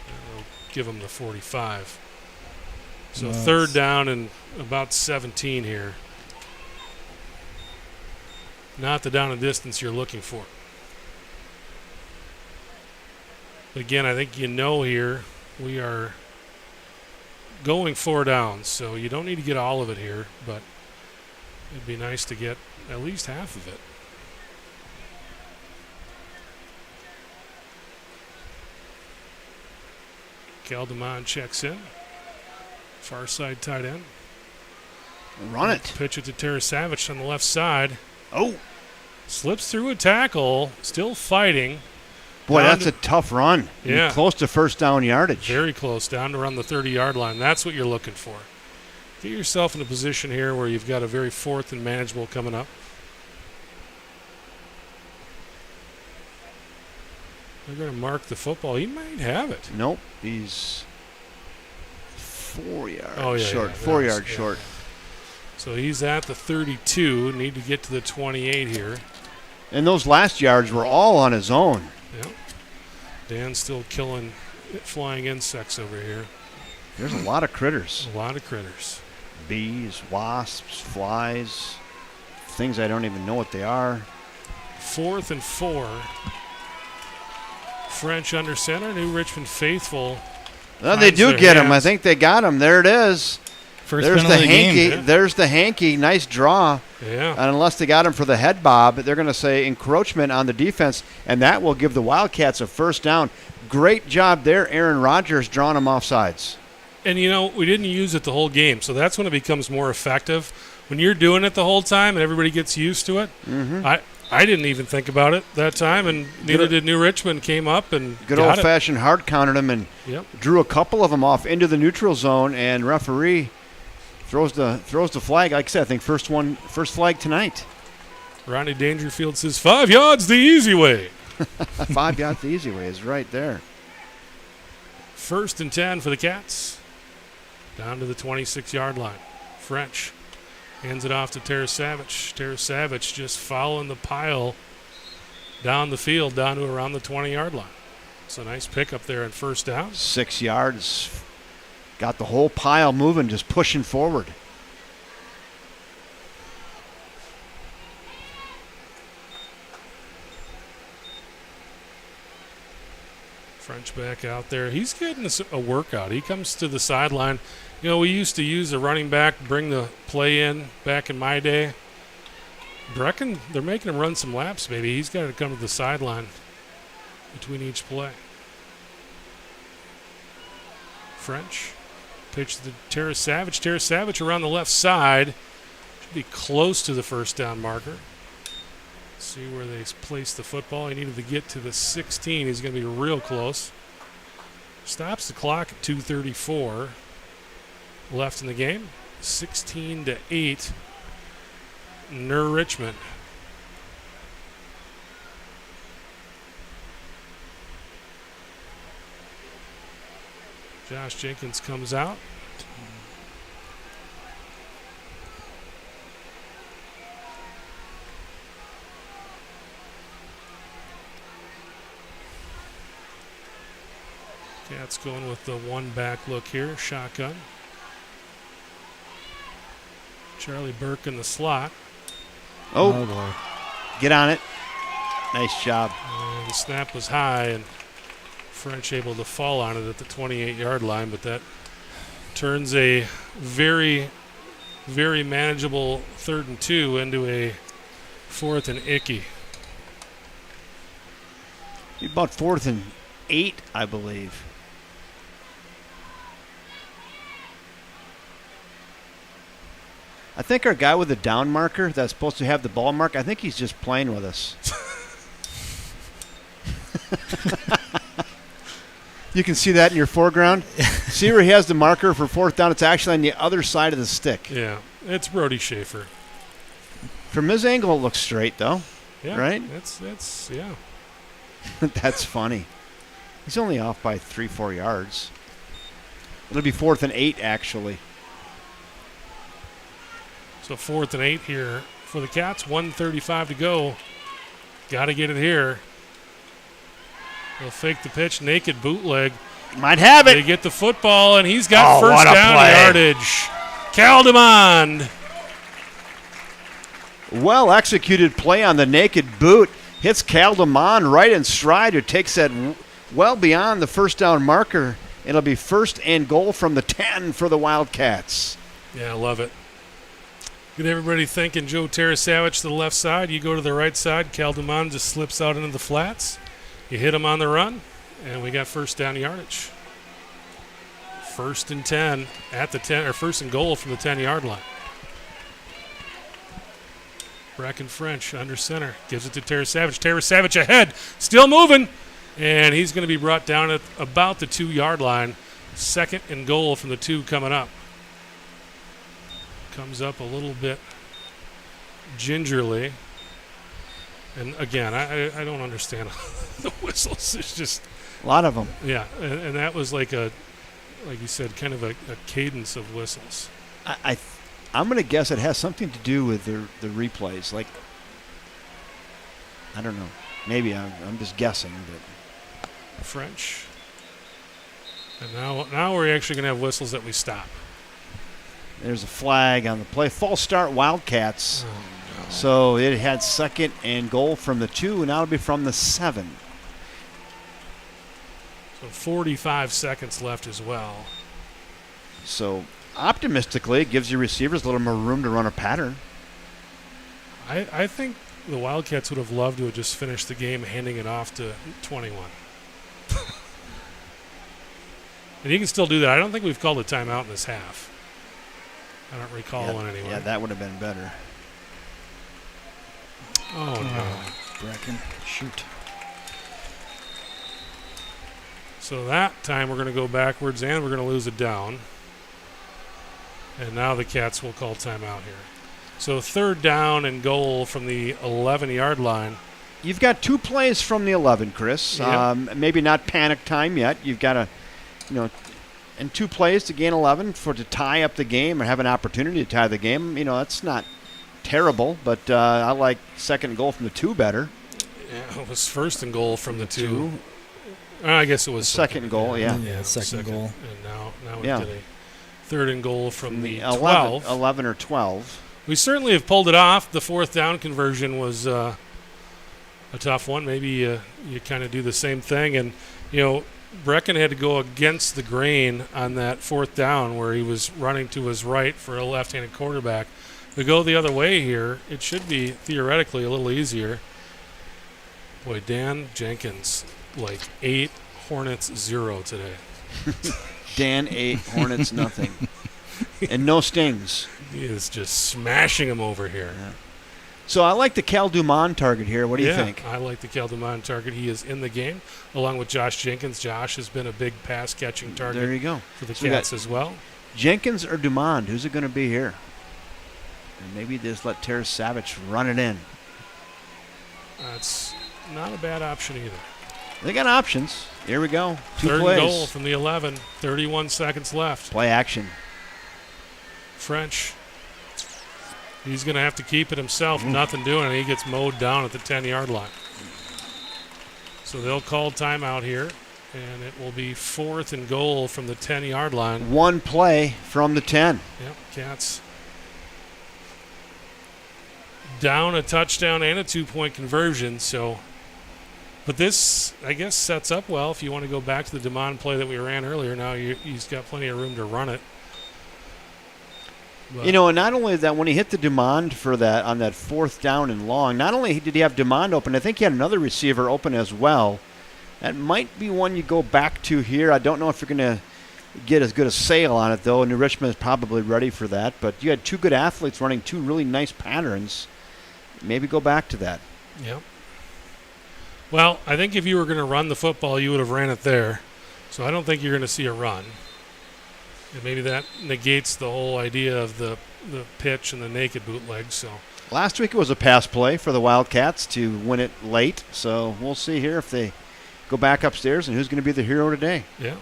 [SPEAKER 3] They'll give him the 45. So
[SPEAKER 1] Nice.
[SPEAKER 3] 3rd down and about 17 here. Not the down and distance you're looking for. But again, I think here we are going 4 downs, so you don't need to get all of it here, but it'd be nice to get at least half of it. Caldeman checks in. Far side tight end.
[SPEAKER 2] Run it.
[SPEAKER 3] Pitch it to Tarasavage on the left side.
[SPEAKER 2] Oh.
[SPEAKER 3] Slips through a tackle, still fighting.
[SPEAKER 2] Boy,
[SPEAKER 3] Down
[SPEAKER 2] that's a tough run.
[SPEAKER 3] Yeah.
[SPEAKER 2] Close to 1st down yardage.
[SPEAKER 3] Very close, down to around the 30-yard line. That's what you're looking for. Get yourself in a position here where you've got a very 4th and manageable coming up. They're going to mark the football. He might have it.
[SPEAKER 2] Nope. He's 4 yards short.
[SPEAKER 3] Yeah.
[SPEAKER 2] 4 yards short.
[SPEAKER 3] So he's at the 32. Need to get to the 28 here.
[SPEAKER 2] And those last yards were all on his own.
[SPEAKER 3] Yep. Dan's still killing flying insects over here.
[SPEAKER 2] There's a lot of critters.
[SPEAKER 3] A lot of critters.
[SPEAKER 2] Bees, wasps, flies, things I don't even know what they are.
[SPEAKER 3] 4th and 4. French under center. New Richmond faithful.
[SPEAKER 2] Well, they do get him. I think they got him. There it is. There's the hanky.
[SPEAKER 1] Game.
[SPEAKER 2] There's the hanky. Nice draw.
[SPEAKER 3] Yeah.
[SPEAKER 2] And unless they got him for the head bob, they're going to say encroachment on the defense, and that will give the Wildcats a first down. Great job there, Aaron Rodgers, drawing him off sides.
[SPEAKER 3] And, we didn't use it the whole game, so that's when it becomes more effective. When you're doing it the whole time and everybody gets used to it, I didn't even think about it that time, and neither did New Richmond. Came up and
[SPEAKER 2] good old-fashioned hard counted him and drew a couple of them off into the neutral zone, and referee throws the flag. Like I said, I think first flag tonight.
[SPEAKER 3] Ronnie Dangerfield says 5 yards the easy way.
[SPEAKER 2] 5 yards the easy way is right there.
[SPEAKER 3] 1st and 10 for the Cats. Down to the 26-yard line. French hands it off to Tarasavich. Tarasavich just following the pile down the field, down to around the 20-yard line. It's a nice pickup there in first down.
[SPEAKER 2] 6 yards. Got the whole pile moving, just pushing forward.
[SPEAKER 3] French back out there. He's getting a workout. He comes to the sideline. We used to use a running back, bring the play in back in my day. Brecken, they're making him run some laps, maybe. He's got to come to the sideline between each play. French. Pitch to Tarasavich. Tarasavich around the left side. Should be close to the first down marker. See where they place the football. He needed to get to the 16. He's going to be real close. Stops the clock at 2:34 left in the game. 16-8. New Richmond. Josh Jenkins comes out. Cats going with the one back look here, shotgun. Charlie Burke in the slot.
[SPEAKER 2] Oh
[SPEAKER 1] boy.
[SPEAKER 2] Get on it. Nice job.
[SPEAKER 3] And the snap was high, and French able to fall on it at the 28-yard line, but that turns a very, very manageable 3rd and 2 into a 4th and icky.
[SPEAKER 2] About 4th and 8, I believe. I think our guy with the down marker that's supposed to have the ball mark, I think he's just playing with us. You can see that in your foreground. See where he has the marker for 4th down? It's actually on the other side of the stick.
[SPEAKER 3] Yeah, it's Brody Schaefer.
[SPEAKER 2] From his angle, it looks straight, though.
[SPEAKER 3] Yeah,
[SPEAKER 2] right?
[SPEAKER 3] That's yeah.
[SPEAKER 2] That's funny. He's only off by 3-4 yards. It'll be 4th and 8, actually.
[SPEAKER 3] So 4th and 8 here for the Cats. 1:35 to go. Got to get it here. They'll fake the pitch, naked bootleg.
[SPEAKER 2] Might have it.
[SPEAKER 3] They get the football, and he's got first
[SPEAKER 2] what a
[SPEAKER 3] down
[SPEAKER 2] play.
[SPEAKER 3] yardage. Caldemond.
[SPEAKER 2] Well executed play on the naked boot. Hits Caldemond right in stride, who takes that well beyond the first down marker. It'll be 1st and goal from the 10 for the Wildcats.
[SPEAKER 3] Yeah, I love it. Get everybody thinking Joe Tarasavich to the left side. You go to the right side. Caldemond just slips out into the flats. You hit him on the run, and we got first down yardage. 1st and 10 at the 10, or 1st and goal from the 10-yard line. Bracken French under center. Gives it to Tarasavich. Tarasavich ahead. Still moving. And he's going to be brought down at about the 2-yard line. 2nd and goal from the 2 coming up. Comes up a little bit gingerly. And again, I don't understand the whistles. It's just
[SPEAKER 2] A lot of them.
[SPEAKER 3] yeah, and that was like you said, kind of a cadence of whistles.
[SPEAKER 2] I'm going to guess it has something to do with the replays. Like, I don't know. Maybe I'm just guessing, but
[SPEAKER 3] French. And now we're actually going to have whistles that we stop.
[SPEAKER 2] there's a flag on the play. False start, Wildcats.
[SPEAKER 3] Oh, no.
[SPEAKER 2] So it had second and goal from the 2, and now it'll be from the 7.
[SPEAKER 3] So 45 seconds left as well.
[SPEAKER 2] So optimistically, it gives your receivers a little more room to run a pattern.
[SPEAKER 3] I think the Wildcats would have loved to have just finished the game handing it off to 21. And you can still do that. I don't think we've called a timeout in this half. I don't recall one anyway.
[SPEAKER 2] Yeah, that would have been better.
[SPEAKER 3] Oh, no.
[SPEAKER 1] Bracken, shoot.
[SPEAKER 3] So that time we're going to go backwards and we're going to lose it down. And now the Cats will call timeout here. So 3rd down and goal from the 11-yard line.
[SPEAKER 2] You've got 2 plays from the 11, Chris.
[SPEAKER 3] Yeah.
[SPEAKER 2] Maybe not panic time yet. You've got and 2 plays to gain 11 to tie up the game or have an opportunity to tie the game. That's not terrible, but I like 2nd and goal from the 2 better.
[SPEAKER 3] Yeah, it was 1st and goal from the 2. I guess it was
[SPEAKER 2] 2nd and goal, yeah.
[SPEAKER 1] Yeah, second goal.
[SPEAKER 3] And now we
[SPEAKER 2] Yeah.
[SPEAKER 3] get a 3rd and goal from the
[SPEAKER 2] 11,
[SPEAKER 3] 12.
[SPEAKER 2] 11 or 12.
[SPEAKER 3] We certainly have pulled it off. The 4th down conversion was a tough one. Maybe you kind of do the same thing. And, Brecken had to go against the grain on that 4th down where he was running to his right for a left-handed quarterback. To go the other way here, it should be theoretically a little easier. Boy, Dan Jenkins, 8, Hornets 0 today.
[SPEAKER 2] Dan 8, Hornets nothing. And no stings.
[SPEAKER 3] He is just smashing him over here.
[SPEAKER 2] Yeah. So I like the Cal Dumont target here. What do you think?
[SPEAKER 3] I like the Cal Dumont target. He is in the game along with Josh Jenkins. Josh has been a big pass-catching target
[SPEAKER 2] There you go.
[SPEAKER 3] for the
[SPEAKER 2] So we
[SPEAKER 3] Cats
[SPEAKER 2] got
[SPEAKER 3] as well.
[SPEAKER 2] Jenkins or Dumont? Who's it going to be here? And maybe just let Terrace Savage run it in.
[SPEAKER 3] That's not a bad option either.
[SPEAKER 2] They got options. Here we go. 2
[SPEAKER 3] 3rd
[SPEAKER 2] plays.
[SPEAKER 3] and goal from the 11. 31 seconds left.
[SPEAKER 2] Play action.
[SPEAKER 3] French. He's going to have to keep it himself. Nothing doing, and he gets mowed down at the 10-yard line. So they'll call timeout here, and it will be 4th and goal from the 10-yard line.
[SPEAKER 2] 1 play from the 10.
[SPEAKER 3] Yep, Cats down a touchdown and a 2-point conversion. So, but this, I guess, sets up well if you want to go back to the Demond play that we ran earlier. Now he's got plenty of room to run it. But
[SPEAKER 2] And not only that, when he hit the Dumond for that on that 4th down and long, not only did he have Dumond open, I think he had another receiver open as well. That might be one you go back to here. I don't know if you're going to get as good a sale on it, though. New Richmond is probably ready for that. But you had 2 good athletes running 2 really nice patterns. Maybe go back to that.
[SPEAKER 3] Yep. Well, I think if you were going to run the football, you would have ran it there. So I don't think you're going to see a run. And maybe that negates the whole idea of the pitch and the naked bootleg. So
[SPEAKER 2] Last week it was a pass play for the Wildcats to win it late. So we'll see here if they go back upstairs and who's going to be the hero today.
[SPEAKER 3] yeah,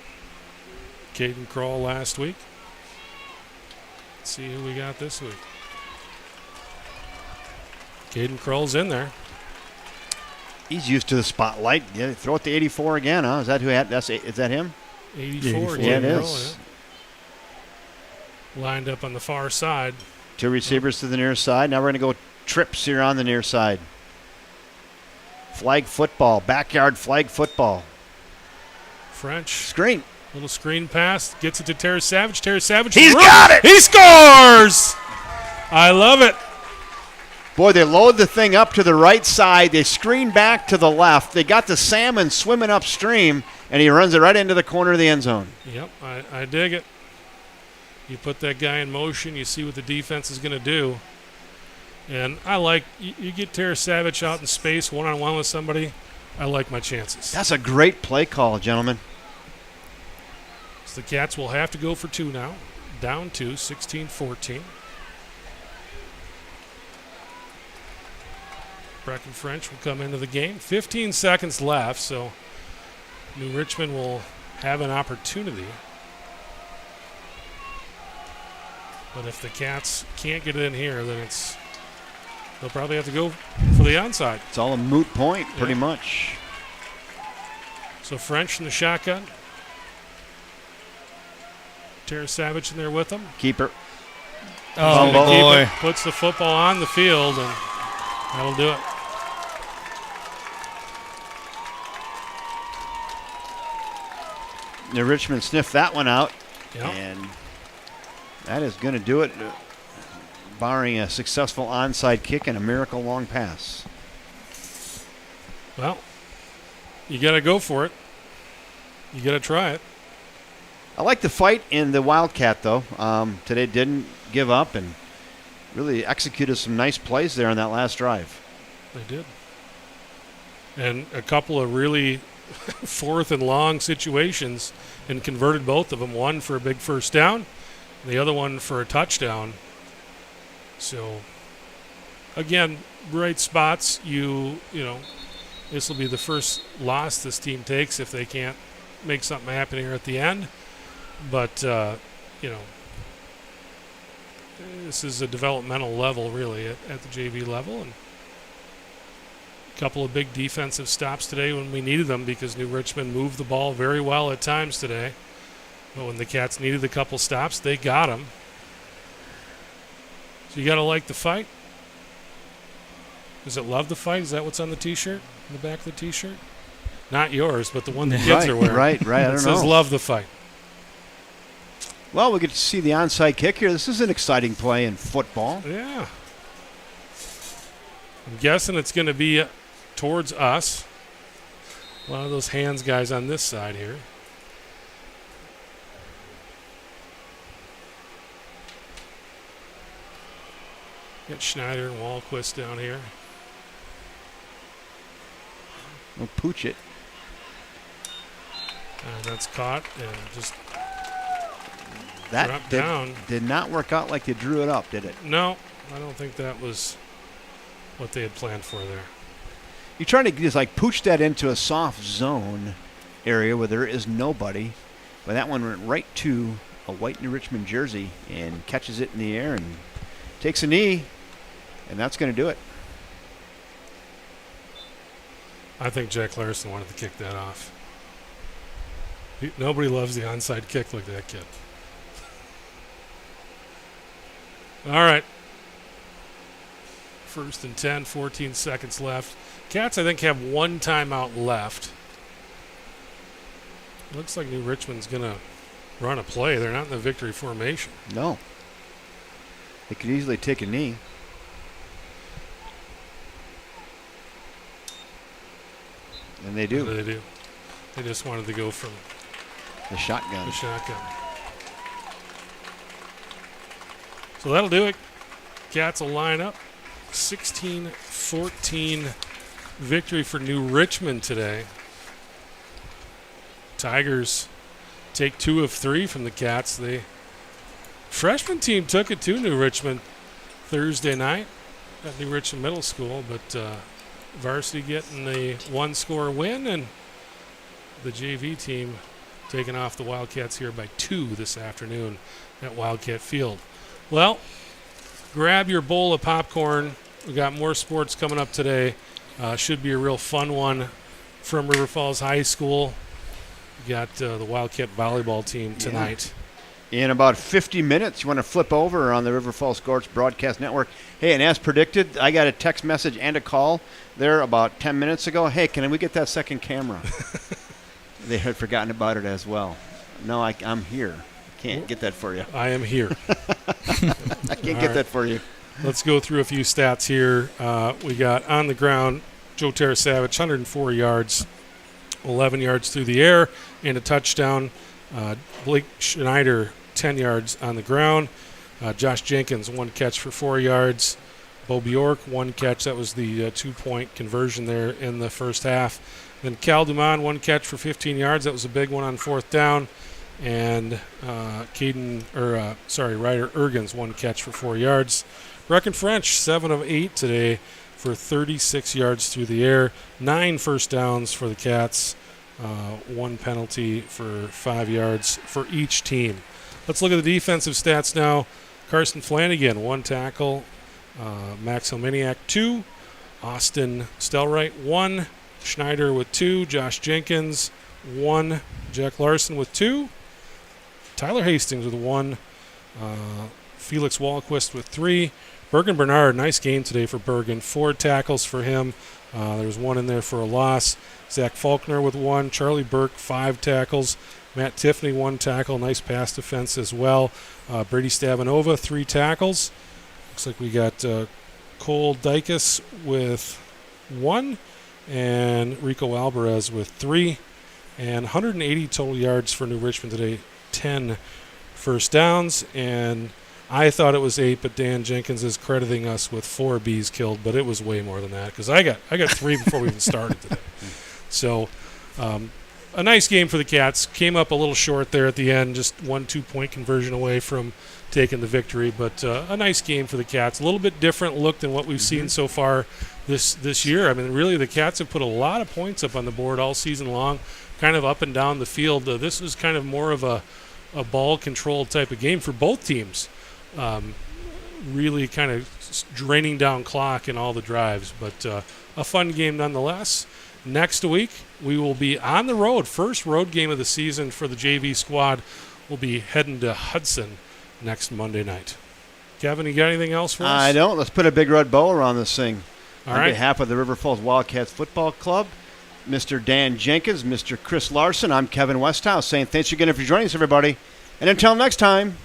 [SPEAKER 3] Caden Kroll last week. Let's see who we got this week. Caden Kroll's in there.
[SPEAKER 2] He's used to the spotlight. Yeah, throw it to 84 again, huh? Is that who had? Is that him?
[SPEAKER 3] 84.
[SPEAKER 2] Yeah, it
[SPEAKER 3] Caden Kroll,
[SPEAKER 2] is.
[SPEAKER 3] yeah. Lined up on the far side.
[SPEAKER 2] 2 receivers to the near side. Now we're going to go trips here on the near side. Flag football, backyard flag football.
[SPEAKER 3] French.
[SPEAKER 2] Screen.
[SPEAKER 3] Little screen pass. Gets it to Terrace Savage. Terrace Savage.
[SPEAKER 2] He's got it!
[SPEAKER 3] He scores! I love it.
[SPEAKER 2] Boy, they load the thing up to the right side. They screen back to the left. They got the salmon swimming upstream, and he runs it right into the corner of the end zone.
[SPEAKER 3] Yep, I dig it. You put that guy in motion, you see what the defense is going to do. And I like, you get Terrace Savage out in space one-on-one with somebody, I like my chances.
[SPEAKER 2] That's a great play call, gentlemen.
[SPEAKER 3] So the Cats will have to go for 2 now. Down 2, 16-14. Brecken French will come into the game. 15 seconds left, so New Richmond will have an opportunity. But if the Cats can't get it in here, then they'll probably have to go for the onside.
[SPEAKER 2] It's all a moot point, pretty much.
[SPEAKER 3] So French in the shotgun. Tara Savage in there with him.
[SPEAKER 2] Keeper.
[SPEAKER 1] Oh, boy.
[SPEAKER 3] Puts the football on the field, and that'll do it.
[SPEAKER 2] New Richmond sniffed that one out,
[SPEAKER 3] Yep.
[SPEAKER 2] and that is going to do it, barring a successful onside kick and a miracle long pass.
[SPEAKER 3] Well, you got to go for it. You got to try it.
[SPEAKER 2] I like the fight in the Wildcat, though. Today didn't give up and really executed some nice plays there on that last drive.
[SPEAKER 3] They did. And a couple of really fourth and long situations and converted both of them. One for a big first down, and the other one for a touchdown. So, again, bright spots. You know, this will be the first loss this team takes if they can't make something happen here at the end. But, you know, this is a developmental level, really, at the JV level. And a couple of big defensive stops today when we needed them because New Richmond moved the ball very well at times today. But when the Cats needed a couple stops, they got them. So you got to like the fight. Is it love the fight? Is that what's on the T-shirt, on the back of the T-shirt? Not yours, but the one the kids are wearing.
[SPEAKER 2] Right. I don't
[SPEAKER 3] It says
[SPEAKER 2] know.
[SPEAKER 3] love the fight.
[SPEAKER 2] Well, we get to see the onside kick here. This is an exciting play in football.
[SPEAKER 3] Yeah. I'm guessing it's going to be towards us. A lot of those hands guys on this side here. Got Schneider and Walquist down here.
[SPEAKER 2] We'll pooch it.
[SPEAKER 3] And that's caught and just
[SPEAKER 2] That
[SPEAKER 3] dropped down.
[SPEAKER 2] did not work out like they drew it up, did it?
[SPEAKER 3] No, I don't think that was what they had planned for there.
[SPEAKER 2] You're trying to just like pooch that into a soft zone area where there is nobody, but that one went right to a white New Richmond jersey and catches it in the air and takes a knee, and that's going to do it.
[SPEAKER 3] I think Jack Larson wanted to kick that off. Nobody loves the onside kick like that kid. All right. 1st and 10, 14 seconds left. Cats, I think, have one timeout left. Looks like New Richmond's going to run a play. They're not in the victory formation.
[SPEAKER 2] No. They could easily take a knee. And they do.
[SPEAKER 3] What do they do? They just wanted to go from
[SPEAKER 2] The shotgun.
[SPEAKER 3] the shotgun. So that'll do it. Cats will line up. 16-14 victory for New Richmond today. Tigers take 2 of 3 from the Cats. The freshman team took it to New Richmond Thursday night at New Richmond Middle School, but varsity getting a 1-score win, and the JV team taking off the Wildcats here by 2 this afternoon at Wildcat Field. Well, grab your bowl of popcorn. We got more sports coming up today. Should be a real fun one from River Falls High School. We got the Wildcat volleyball team tonight.
[SPEAKER 2] In about 50 minutes, you want to flip over on the River Falls Sports Broadcast Network. Hey, and as predicted, I got a text message and a call there about 10 minutes ago. Hey, can we get that second camera? They had forgotten about it as well. No, I'm here. Can't get that for you.
[SPEAKER 3] I am here.
[SPEAKER 2] I can't get that for you.
[SPEAKER 3] Let's go through a few stats here. We got on the ground, Joe Tarasavage, 104 yards, 11 yards through the air, and a touchdown. Blake Schneider, 10 yards on the ground. Josh Jenkins, 1 catch for 4 yards. Bo Bjork, 1 catch. That was the 2-point conversion there in the first half. Then Cal Dumont, 1 catch for 15 yards. That was a big one on 4th down. And Ryder Ergens, 1 catch for 4 yards. Brecken French, 7 of 8 today for 36 yards through the air, 9 first downs for the Cats, 1 penalty for 5 yards for each team. Let's look at the defensive stats now. Carson Flanagan, 1 tackle. Max Helminiak, 2. Austin Stelright, 1. Schneider with 2. Josh Jenkins, 1. Jack Larson with 2. Tyler Hastings with 1. Felix Walquist with 3. Bergen Bernard, nice game today for Bergen. 4 tackles for him. There was 1 in there for a loss. Zach Faulkner with 1. Charlie Burke, 5 tackles. Matt Tiffany, 1 tackle. Nice pass defense as well. Brady Stavanova, 3 tackles. Looks like we got Cole Dykes with 1 and Rico Alvarez with 3. And 180 total yards for New Richmond today. 10 first downs. And I thought it was 8, but Dan Jenkins is crediting us with 4 bees killed, but it was way more than that because I got 3 before we even started today. So a nice game for the Cats. Came up a little short there at the end, just 1 2-point conversion away from taking the victory, but a nice game for the Cats. A little bit different look than what we've seen so far this year. I mean, really, the Cats have put a lot of points up on the board all season long, kind of up and down the field. This was kind of more of a ball control type of game for both teams. Really kind of draining down clock in all the drives, but a fun game nonetheless. Next week, we will be on the road. First road game of the season for the JV squad. We'll be heading to Hudson next Monday night. Kevin, you got anything else for us?
[SPEAKER 2] I don't. Let's put a big red bow around this thing.
[SPEAKER 3] All
[SPEAKER 2] On
[SPEAKER 3] right.
[SPEAKER 2] behalf of the River Falls Wildcats Football Club, Mr. Dan Jenkins, Mr. Chris Larson, I'm Kevin Westhouse saying thanks again for joining us, everybody. And until next time,